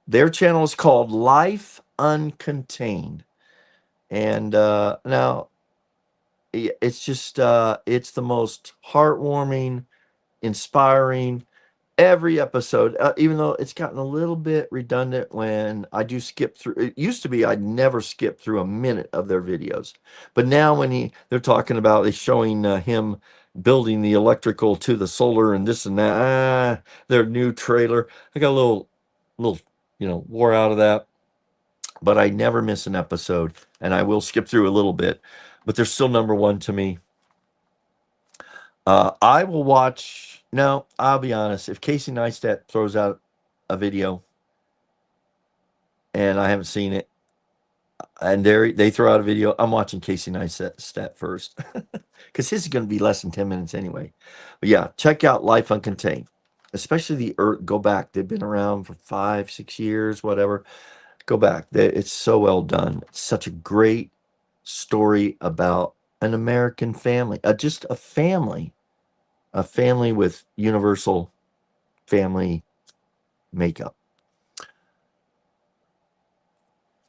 Their channel is called Life Uncontained. And now it's just it's the most heartwarming, inspiring every episode, even though it's gotten a little bit redundant when I do skip through. It used to be I'd never skip through a minute of their videos, but now when they're talking about, they're showing him building the electrical to the solar and this and that, their new trailer, I got a little wore out of that, but I never miss an episode, and I will skip through a little bit, but they're still number one to me. I will watch. No, I'll be honest. If Casey Neistat throws out a video and I haven't seen it, and they throw out a video, I'm watching Casey Neistat first because his is going to be less than 10 minutes anyway. But yeah, check out Life Uncontained, especially the Earth. Go back. They've been around for 5-6 years, whatever. Go back. It's so well done. It's such a great story about an American family, just a family with universal family makeup.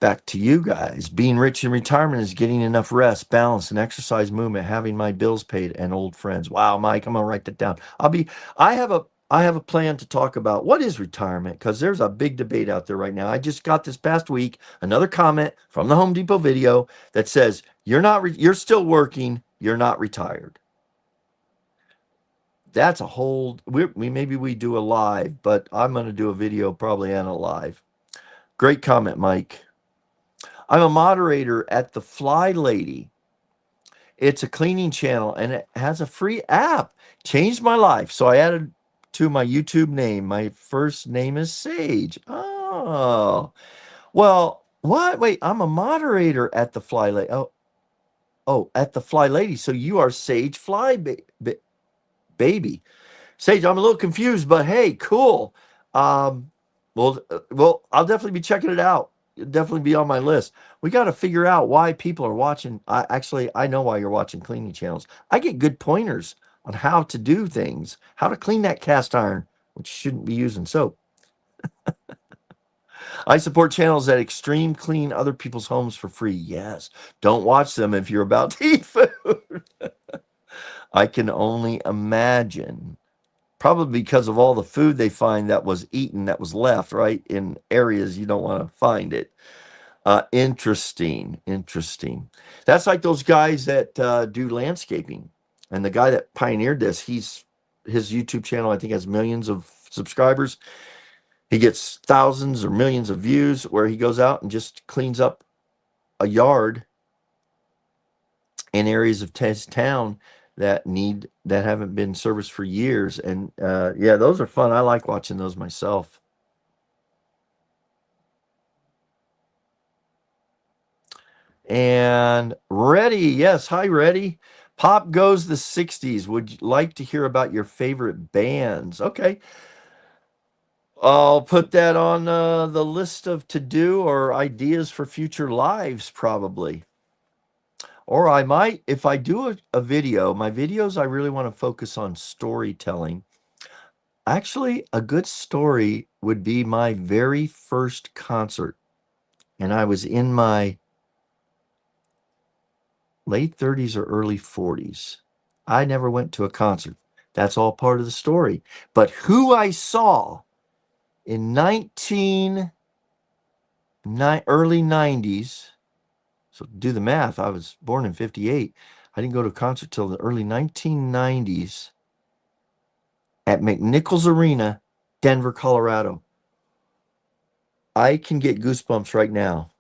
Back to you guys. Being rich in retirement is getting enough rest, balance, and exercise, movement, having my bills paid, and old friends. Wow, Mike, I'm gonna write that down. I have a plan to talk about what is retirement, because there's a big debate out there right now. I just got this past week another comment from the Home Depot video that says you're still working, you're not retired. That's a whole, maybe we do a live, but I'm going to do a video probably and a live. Great comment, Mike. I'm a moderator at the Fly Lady. It's a cleaning channel and it has a free app. Changed my life. So I added to my YouTube name. My first name is Sage. Oh, well, what? Wait, I'm a moderator at the Fly Lady. Oh, at the Fly Lady. So you are Sage Fly Baby. Sage, I'm a little confused, but hey, cool. Well, I'll definitely be checking it out. It'll definitely be on my list. We got to figure out why people are watching. I know why you're watching cleaning channels. I get good pointers on how to do things, how to clean that cast iron, which shouldn't be using soap. I support channels that extreme clean other people's homes for free. Yes. Don't watch them if you're about to eat food. I can only imagine. Probably because of all the food they find that was eaten, that was left, right, in areas you don't want to find it. Interesting. That's like those guys that do landscaping. And the guy that pioneered this, his YouTube channel, I think, has millions of subscribers. He gets thousands or millions of views where he goes out and just cleans up a yard in areas of town that haven't been serviced for years. And yeah, those are fun. I like watching those myself. And Ready, yes, hi Ready. Pop goes the 60s. Would you like to hear about your favorite bands? Okay. I'll put that on the list of to-do or ideas for future lives, probably. Or I might, if I do a video, my videos, I really want to focus on storytelling. Actually, a good story would be my very first concert. And I was in my late 30s or early 40s. I never went to a concert. That's all part of the story. But who I saw in early 90s, so do the math. I was born in 58. I didn't go to a concert till the early 1990s at McNichols Arena, Denver, Colorado. I can get goosebumps right now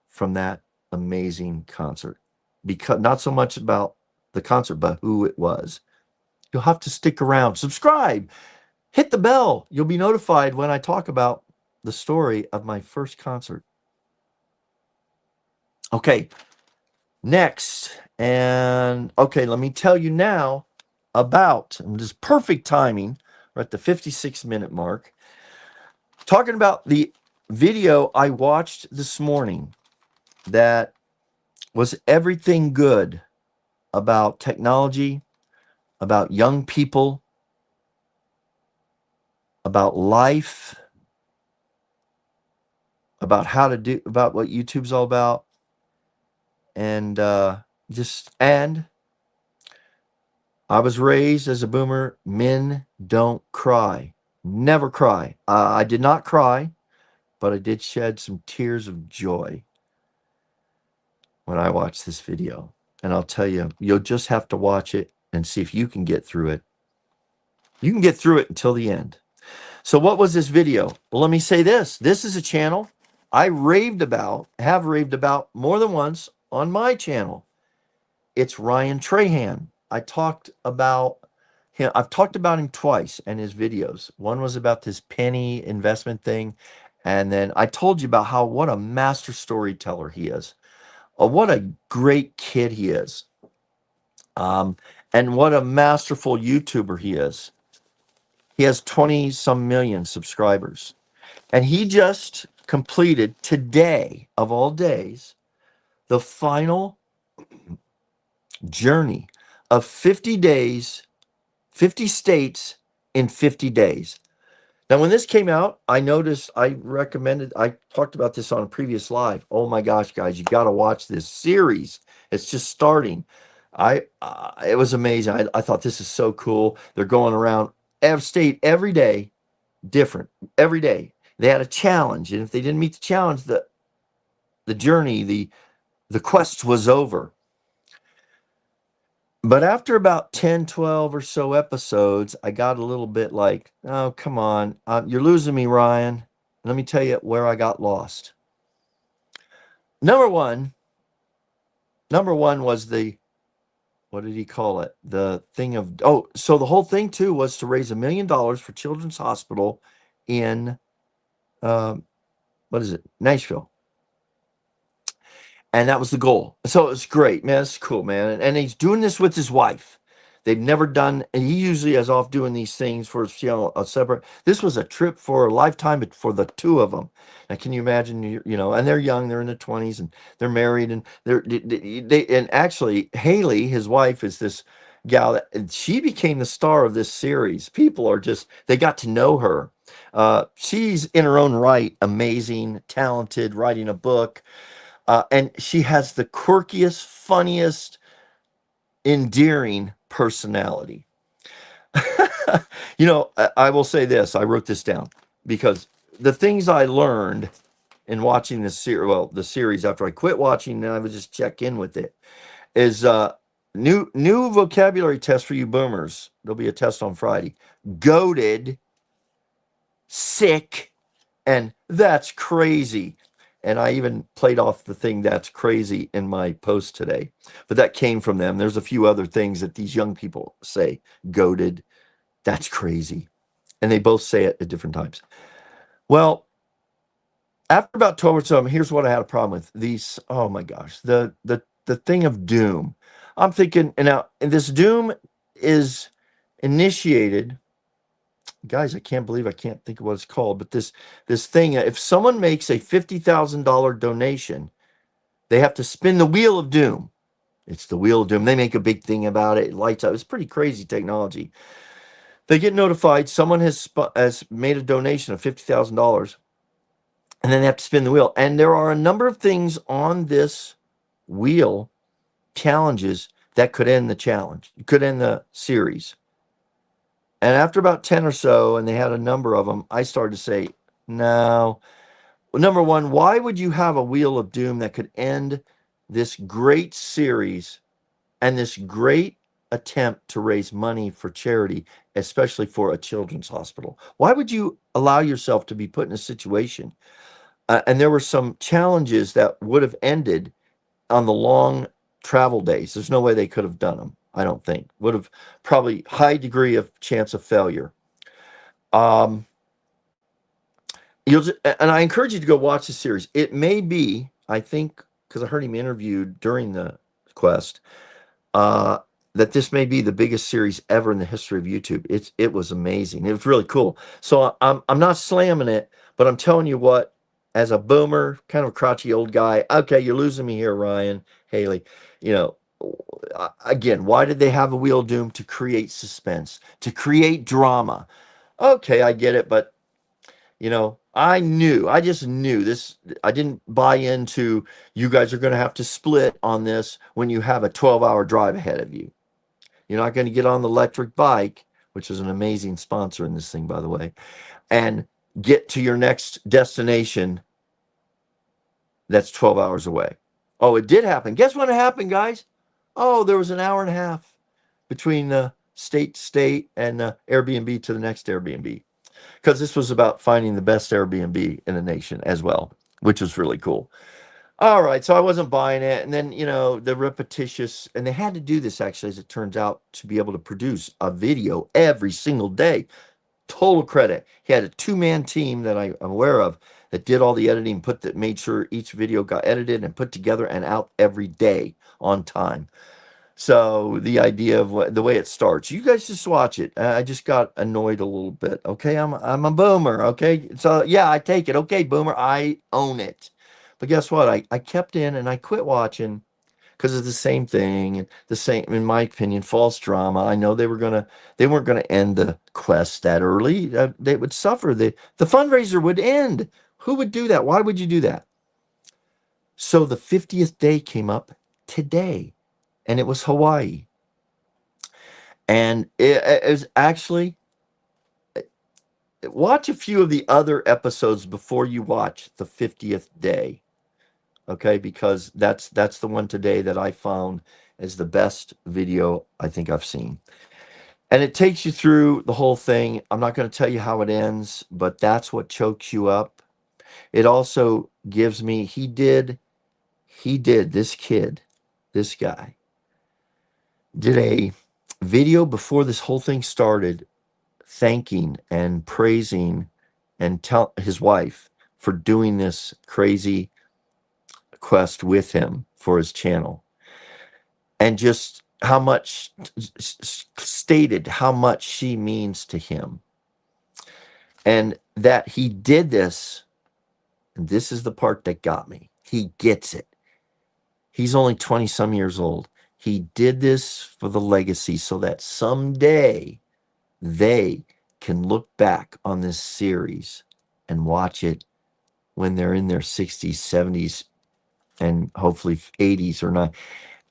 from that amazing concert. Because not so much about the concert, but who it was. You'll have to stick around. Subscribe. Hit the bell. You'll be notified when I talk about the story of my first concert. Okay, next. And okay, let me tell you now about, and this perfect timing. We're at the 56-minute mark. Talking about the video I watched this morning that was everything good about technology, about young people, about life, about how to do, about what YouTube's all about. And and I was raised as a boomer, men don't cry. Never cry. I did not cry, but I did shed some tears of joy when I watched this video. And I'll tell you, you'll just have to watch it and see if you can get through it. You can get through it until the end. So what was this video? Well, let me say this. This is a channel I have raved about more than once on my channel. It's Ryan Trahan. I've talked about him twice and his videos. One was about this penny investment thing. And then I told you about what a master storyteller he is. What a great kid he is. And what a masterful YouTuber he is. He has 20 some million subscribers. And he just completed today, of all days, the final journey of 50 days, 50 states in 50 days. Now, when this came out, I talked about this on a previous live. Oh my gosh, guys, you got to watch this series. It's just starting. It was amazing. I thought this is so cool. They're going around every state every day, different every day. They had a challenge, and if they didn't meet the challenge, the journey, the quest was over. But after about 10, 12 or so episodes, I got a little bit like, oh, come on. You're losing me, Ryan. Let me tell you where I got lost. Number one was what did he call it? The thing of, so the whole thing too was to raise $1 million for Children's Hospital in, Nashville. And that was the goal. So it was great, man. It's cool, man. And he's doing this with his wife. They've never done, and he usually is off doing these things for a separate. This was a trip for a lifetime for the two of them. Now, can you imagine? And they're young, they're in their 20s, and they're married, and and actually Haley, his wife, is this gal and she became the star of this series. They got to know her. She's in her own right, amazing, talented, writing a book. And she has the quirkiest, funniest, endearing personality. I will say this. I wrote this down because the things I learned in watching the series after I quit watching and I would just check in with it is new vocabulary test for you boomers. There'll be a test on Friday. Goated, sick, and that's crazy. And I even played off the thing that's crazy in my post today. But that came from them. There's a few other things that these young people say. Goated, that's crazy. And they both say it at different times. Well, after about 12 or so, here's what I had a problem with. These, oh my gosh, the thing of doom. I'm thinking, and this doom is initiated. Guys, I can't believe I can't think of what it's called, but this thing, if someone makes a $50,000 donation, they have to spin the wheel of doom. It's the wheel of doom. They make a big thing about it. It lights up. It's pretty crazy technology. They get notified someone has made a donation of $50,000, and then they have to spin the wheel. And there are a number of things on this wheel, challenges, that could end the challenge, could end the series. And after about 10 or so, and they had a number of them, I started to say, no. Well, number one, why would you have a Wheel of Doom that could end this great series and this great attempt to raise money for charity, especially for a children's hospital? Why would you allow yourself to be put in a situation? And there were some challenges that would have ended on the long travel days. There's no way they could have done them, I don't think. Would have probably high degree of chance of failure. Um, and I encourage you to go watch the series. It may be, I think, because I heard him interviewed during the quest, uh, that this may be the biggest series ever in the history of YouTube. It was amazing. It was really cool. So I'm not slamming it, but I'm telling you what, as a boomer, kind of a crotchety old guy, okay, you're losing me here, Ryan, Haley. You know, again, why did they have a Wheel of Doom? To create suspense, to create drama. Okay, I get it, but I just knew this. I didn't buy into you guys are going to have to split on this when you have a 12-hour drive ahead of you. You're not going to get on the electric bike, which is an amazing sponsor in this thing, by the way, and get to your next destination that's 12 hours away. Oh, it did happen. Guess when it happened, guys? Oh, there was an hour and a half between the state to state and Airbnb to the next Airbnb, because this was about finding the best Airbnb in the nation as well, which was really cool. All right, so I wasn't buying it. And then, the repetitious, and they had to do this actually, as it turns out, to be able to produce a video every single day. Total credit. He had a two-man team that I'm aware of that did all the editing, made sure each video got edited and put together and out every day on time. So the idea of the way it starts, you guys just watch it. I just got annoyed a little bit. Okay, I'm a boomer. Okay, so yeah, I take it. Okay, boomer, I own it. But guess what? I kept in and I quit watching because it's the same thing and the same, in my opinion, false drama. I know they weren't gonna end the quest that early. They would suffer. The fundraiser would end. Who would do that? Why would you do that? So the 50th day came up today, and it was Hawaii. And it is actually, watch a few of the other episodes before you watch the 50th day. Okay, because that's the one today that I found as the best video I think I've seen. And it takes you through the whole thing. I'm not going to tell you how it ends, but that's what chokes you up. It also gives me, this kid, this guy, did a video before this whole thing started, thanking and praising and tell his wife for doing this crazy quest with him for his channel, and just how much stated how much she means to him, and that he did this. And this is the part that got me. He gets it. He's only 20 some years old. He did this for the legacy so that someday they can look back on this series and watch it when they're in their 60s, 70s, and hopefully 80s or not.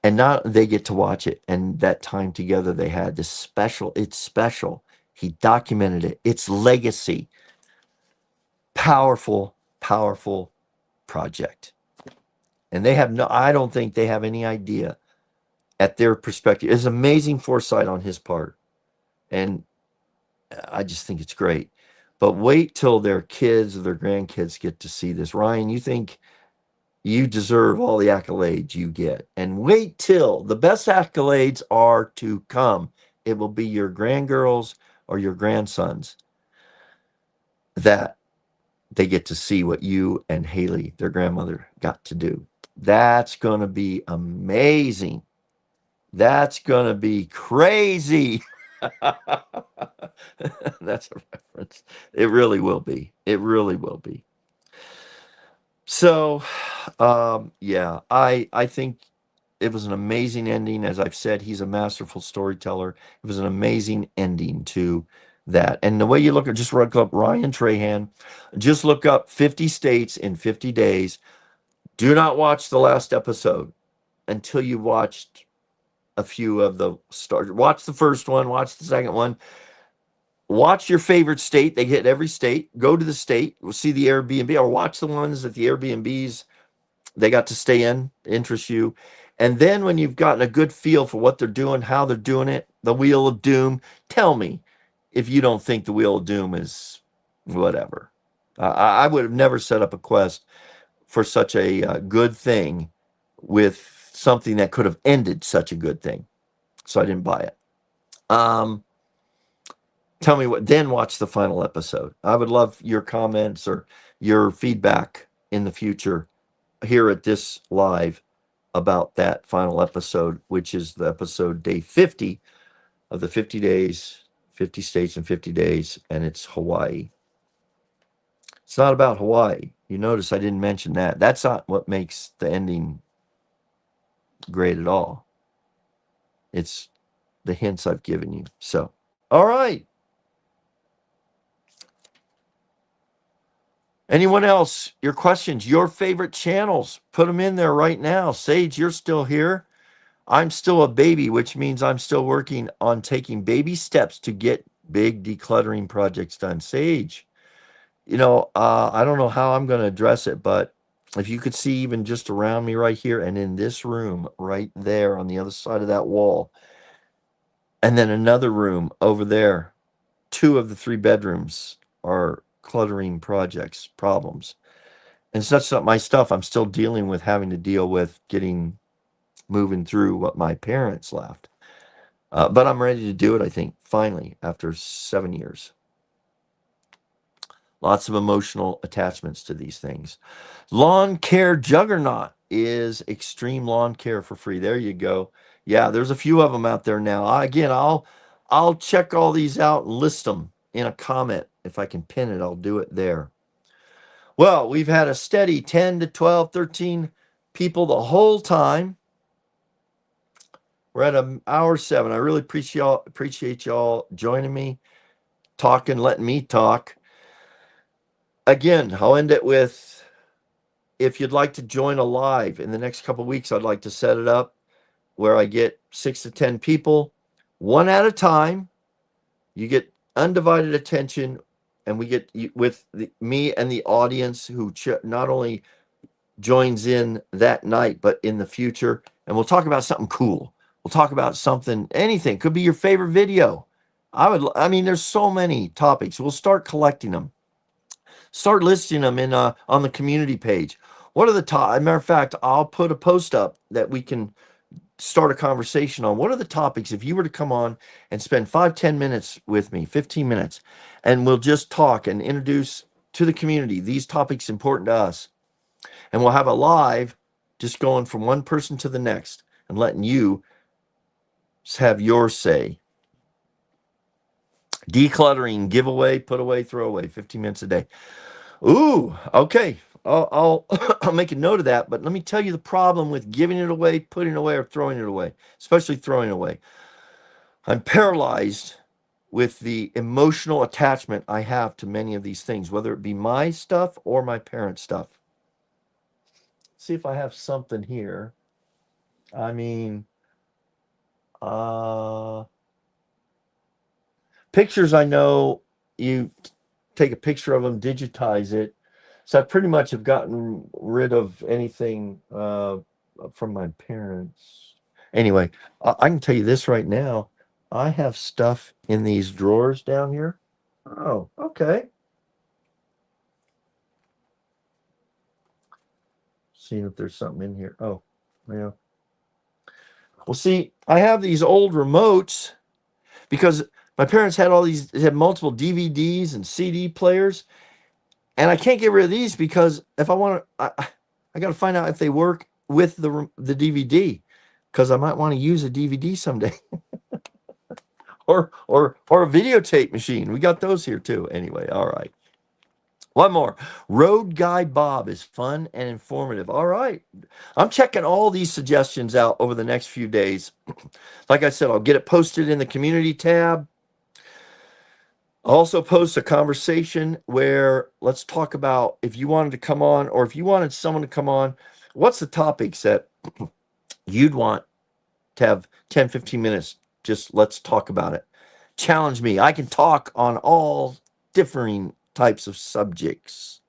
And now they get to watch it. And that time together they had this special, it's special. He documented it. It's legacy. Powerful, powerful project. And I don't think they have any idea at their perspective. It's amazing foresight on his part. And I just think it's great. But wait till their kids or their grandkids get to see this. Ryan, you think you deserve all the accolades you get. And wait till the best accolades are to come. It will be your grandgirls or your grandsons that they get to see what you and Haley, their grandmother, got to do. That's going to be amazing. That's going to be crazy. That's a reference. It really will be. It really will be. So, yeah, I think it was an amazing ending. As I've said, he's a masterful storyteller. It was an amazing ending to that. And the way you look at, just look up Ryan Trahan, just look up 50 states in 50 days. Do not watch the last episode until you watched a few of the stars. Watch the first one, watch the second one. watch your favorite state. They hit every state. Go to the state. We'll see the Airbnb, or watch the ones that the Airbnbs they got to stay in, interest you. And then when you've gotten a good feel for what they're doing, how they're doing it, the Wheel of Doom, tell me if you don't think the Wheel of Doom is whatever. I would have never set up a quest for such a good thing with something that could have ended such a good thing. So I didn't buy it. Tell me what, then watch the final episode. I would love your comments or your feedback in the future here at this live about that final episode, which is the episode day 50 of the 50 days, 50 states in 50 days, and it's Hawaii. It's not about Hawaii. You notice I didn't mention that. That's not what makes the ending great at all. It's the hints I've given you. So, all right. Anyone else? Your questions, your favorite channels, put them in there right now. Sage, you're still here. I'm still a baby, which means I'm still working on taking baby steps to get big decluttering projects done. Sage, I don't know how I'm going to address it, but if you could see even just around me right here and in this room right there on the other side of that wall, and then another room over there, 2 of the 3 bedrooms are cluttering projects, problems. And such that my stuff I'm still dealing with, having to deal with moving through what my parents left. But I'm ready to do it, I think, finally, after 7 years. Lots of emotional attachments to these things. Lawn Care Juggernaut is extreme lawn care for free. There you go. Yeah, there's a few of them out there now. I'll check all these out and list them in a comment. If I can pin it, I'll do it there. Well, we've had a steady 10 to 12, 13 people the whole time. We're at an hour 7. I really appreciate y'all joining me, talking, letting me talk. Again, I'll end it with, if you'd like to join a live in the next couple of weeks, I'd like to set it up where I get 6 to 10 people, one at a time. You get undivided attention, and we get with me and the audience who not only joins in that night, but in the future. And we'll talk about something cool. We'll talk about something, anything. Could be your favorite video. There's so many topics. We'll start collecting them. Start listing them in on the community page. What are the top? Matter of fact, I'll put a post up that we can start a conversation on. What are the topics if you were to come on and spend 5-10 minutes with me, 15 minutes, and we'll just talk and introduce to the community these topics important to us. And we'll have a live just going from one person to the next and letting you have your say. Decluttering, giveaway, put away, throw away, 15 minutes a day. Ooh, okay. I'll make a note of that, but let me tell you the problem with giving it away, putting it away, or throwing it away, especially throwing it away. I'm paralyzed with the emotional attachment I have to many of these things, whether it be my stuff or my parents' stuff. See if I have something here. Pictures, I know you take a picture of them, digitize it. So I pretty much have gotten rid of anything from my parents. Anyway, I can tell you this right now. I have stuff in these drawers down here. Oh, okay. Seeing if there's something in here. Oh, yeah. Well, see, I have these old remotes because my parents had had multiple DVDs and CD players, and I can't get rid of these because if I want to, I got to find out if they work with the DVD, because I might want to use a DVD someday, or a videotape machine. We got those here too. Anyway, all right. One more. Road Guy Bob is fun and informative. All right. I'm checking all these suggestions out over the next few days. Like I said, I'll get it posted in the community tab. I'll also post a conversation where let's talk about, if you wanted to come on, or if you wanted someone to come on, what's the topics that you'd want to have 10, 15 minutes? Just let's talk about it. challenge me. I can talk on all differing types of subjects.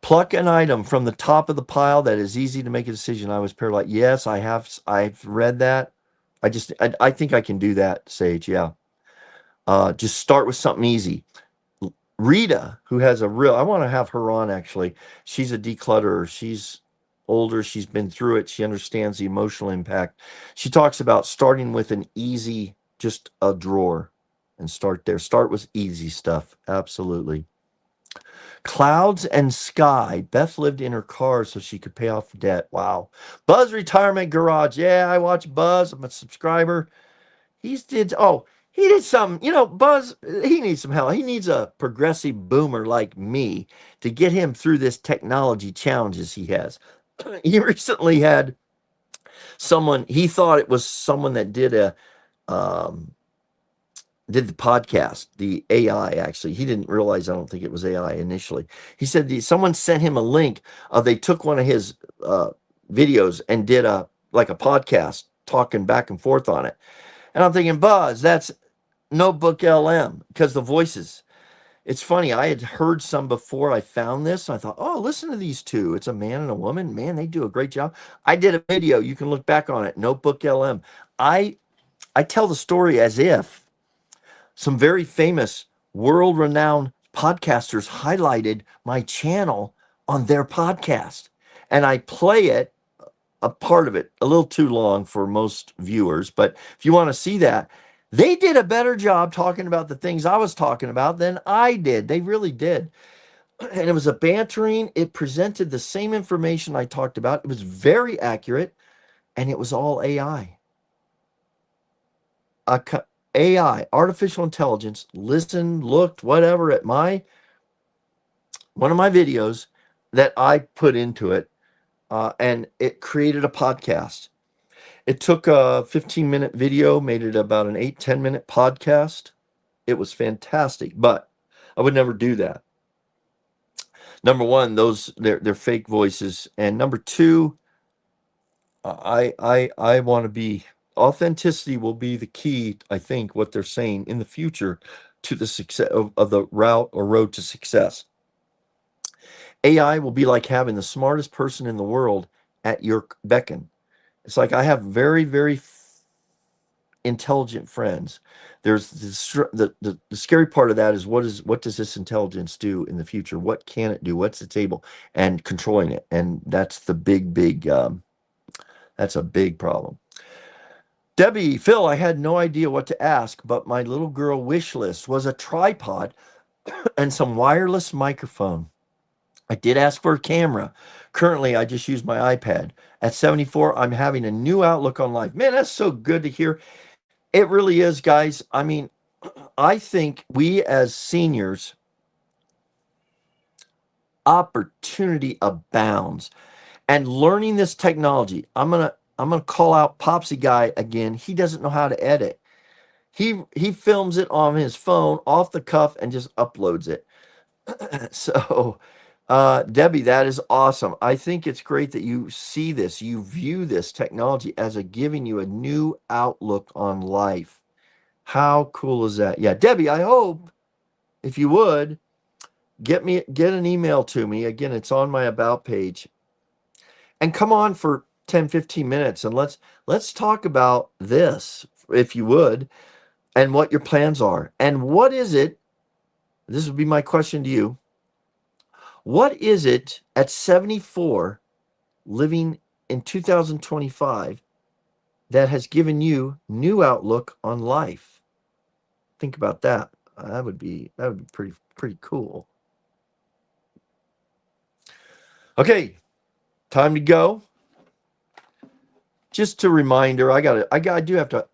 Pluck an item from the top of the pile that is easy to make a decision. I was paralyzed. Yes, I have. I've read that. I think I can do that, Sage. Yeah. Just start with something easy. Rita, who has a real, I want to have her on actually. She's a declutterer. She's older. She's been through it. She understands the emotional impact. She talks about starting with an easy, just a drawer and start there. Start with easy stuff. Absolutely. Clouds and sky. Beth lived in her car so she could pay off debt. Wow. Buzz Retirement Garage. Yeah, I watch Buzz. I'm a subscriber. He did something. Buzz, he needs some help. He needs a progressive boomer like me to get him through this technology challenges he has. He recently had someone, he thought it was someone that um, did the podcast, the AI actually. He didn't realize, I don't think it was AI initially. He said someone sent him a link. They took one of his videos and did a podcast talking back and forth on it. And I'm thinking, Buzz, that's Notebook LM, because the voices. It's funny. I had heard some before I found this. I thought, oh, listen to these two. It's a man and a woman. Man, they do a great job. I did a video. You can look back on it. Notebook LM. I tell the story as if some very famous, world-renowned podcasters highlighted my channel on their podcast. And I play it, a part of it, a little too long for most viewers. But if you want to see that, they did a better job talking about the things I was talking about than I did. They really did. And it was a bantering. It presented the same information I talked about. It was very accurate, and it was all AI. AI, artificial intelligence, listened, looked, whatever at one of my videos that I put into it, and it created a podcast. It took a 15-minute video, made it about an 8-10-minute podcast. It was fantastic, but I would never do that. Number one, they're fake voices, and number two, I want to be authenticity will be the key. I think what they're saying in the future to the success of the route or road to success. AI will be like having the smartest person in the world at your beckon. It's like I have very, very intelligent friends. There's the scary part of that is what does this intelligence do in the future? What can it do? What's its able and controlling it? And that's the big that's a big problem. Debbie, Phil, I had no idea what to ask, but my little girl wish list was a tripod and some wireless microphone. I did ask for a camera. Currently, I just use my iPad. At 74, I'm having a new outlook on life. Man, that's so good to hear. It really is, guys. I mean, I think we as seniors, opportunity abounds. And learning this technology, I'm gonna call out Popsy Guy again. He doesn't know how to edit. He films it on his phone off the cuff and just uploads it. So Debbie, that is awesome. I think it's great that you see this, you view this technology as giving you a new outlook on life. How cool is that? Yeah, Debbie, I hope if you would get an email to me. Again, it's on my about page. And come on for 10-15 minutes and let's talk about this, if you would, and what your plans are. And what is it? This would be my question to you. What is it at 74, living in 2025, that has given you new outlook on life? Think about that. That would be pretty cool. Okay, time to go. Just a reminder, I do have to.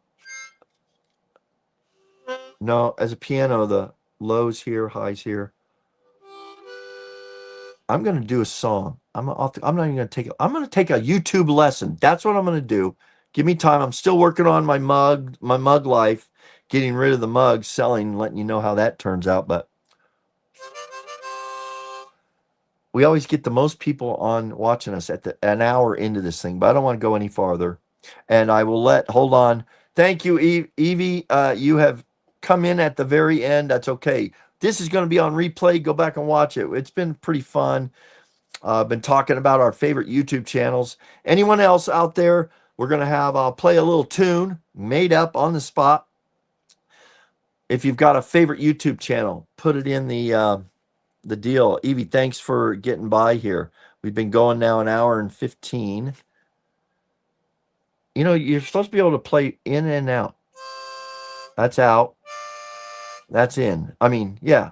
No, as a piano, the lows here, highs here. I'm going to do a song. I'm not even going to take it. I'm going to take a YouTube lesson. That's what I'm going to do. Give me time. I'm still working on my mug life, getting rid of the mugs, selling, letting you know how that turns out. But we always get the most people on watching us at an hour into this thing, but I don't want to go any farther. And I will hold on. Thank you, Evie. You have come in at the very end. That's okay. This is going to be on replay. Go back and watch it. It's been pretty fun. I've been talking about our favorite YouTube channels. Anyone else out there? We're going to have, I'll play a little tune made up on the spot. If you've got a favorite YouTube channel, put it in the deal. Evie, thanks for getting by here. We've been going now an hour and 15. You know, you're supposed to be able to play in and out. That's out. That's in. I mean, yeah.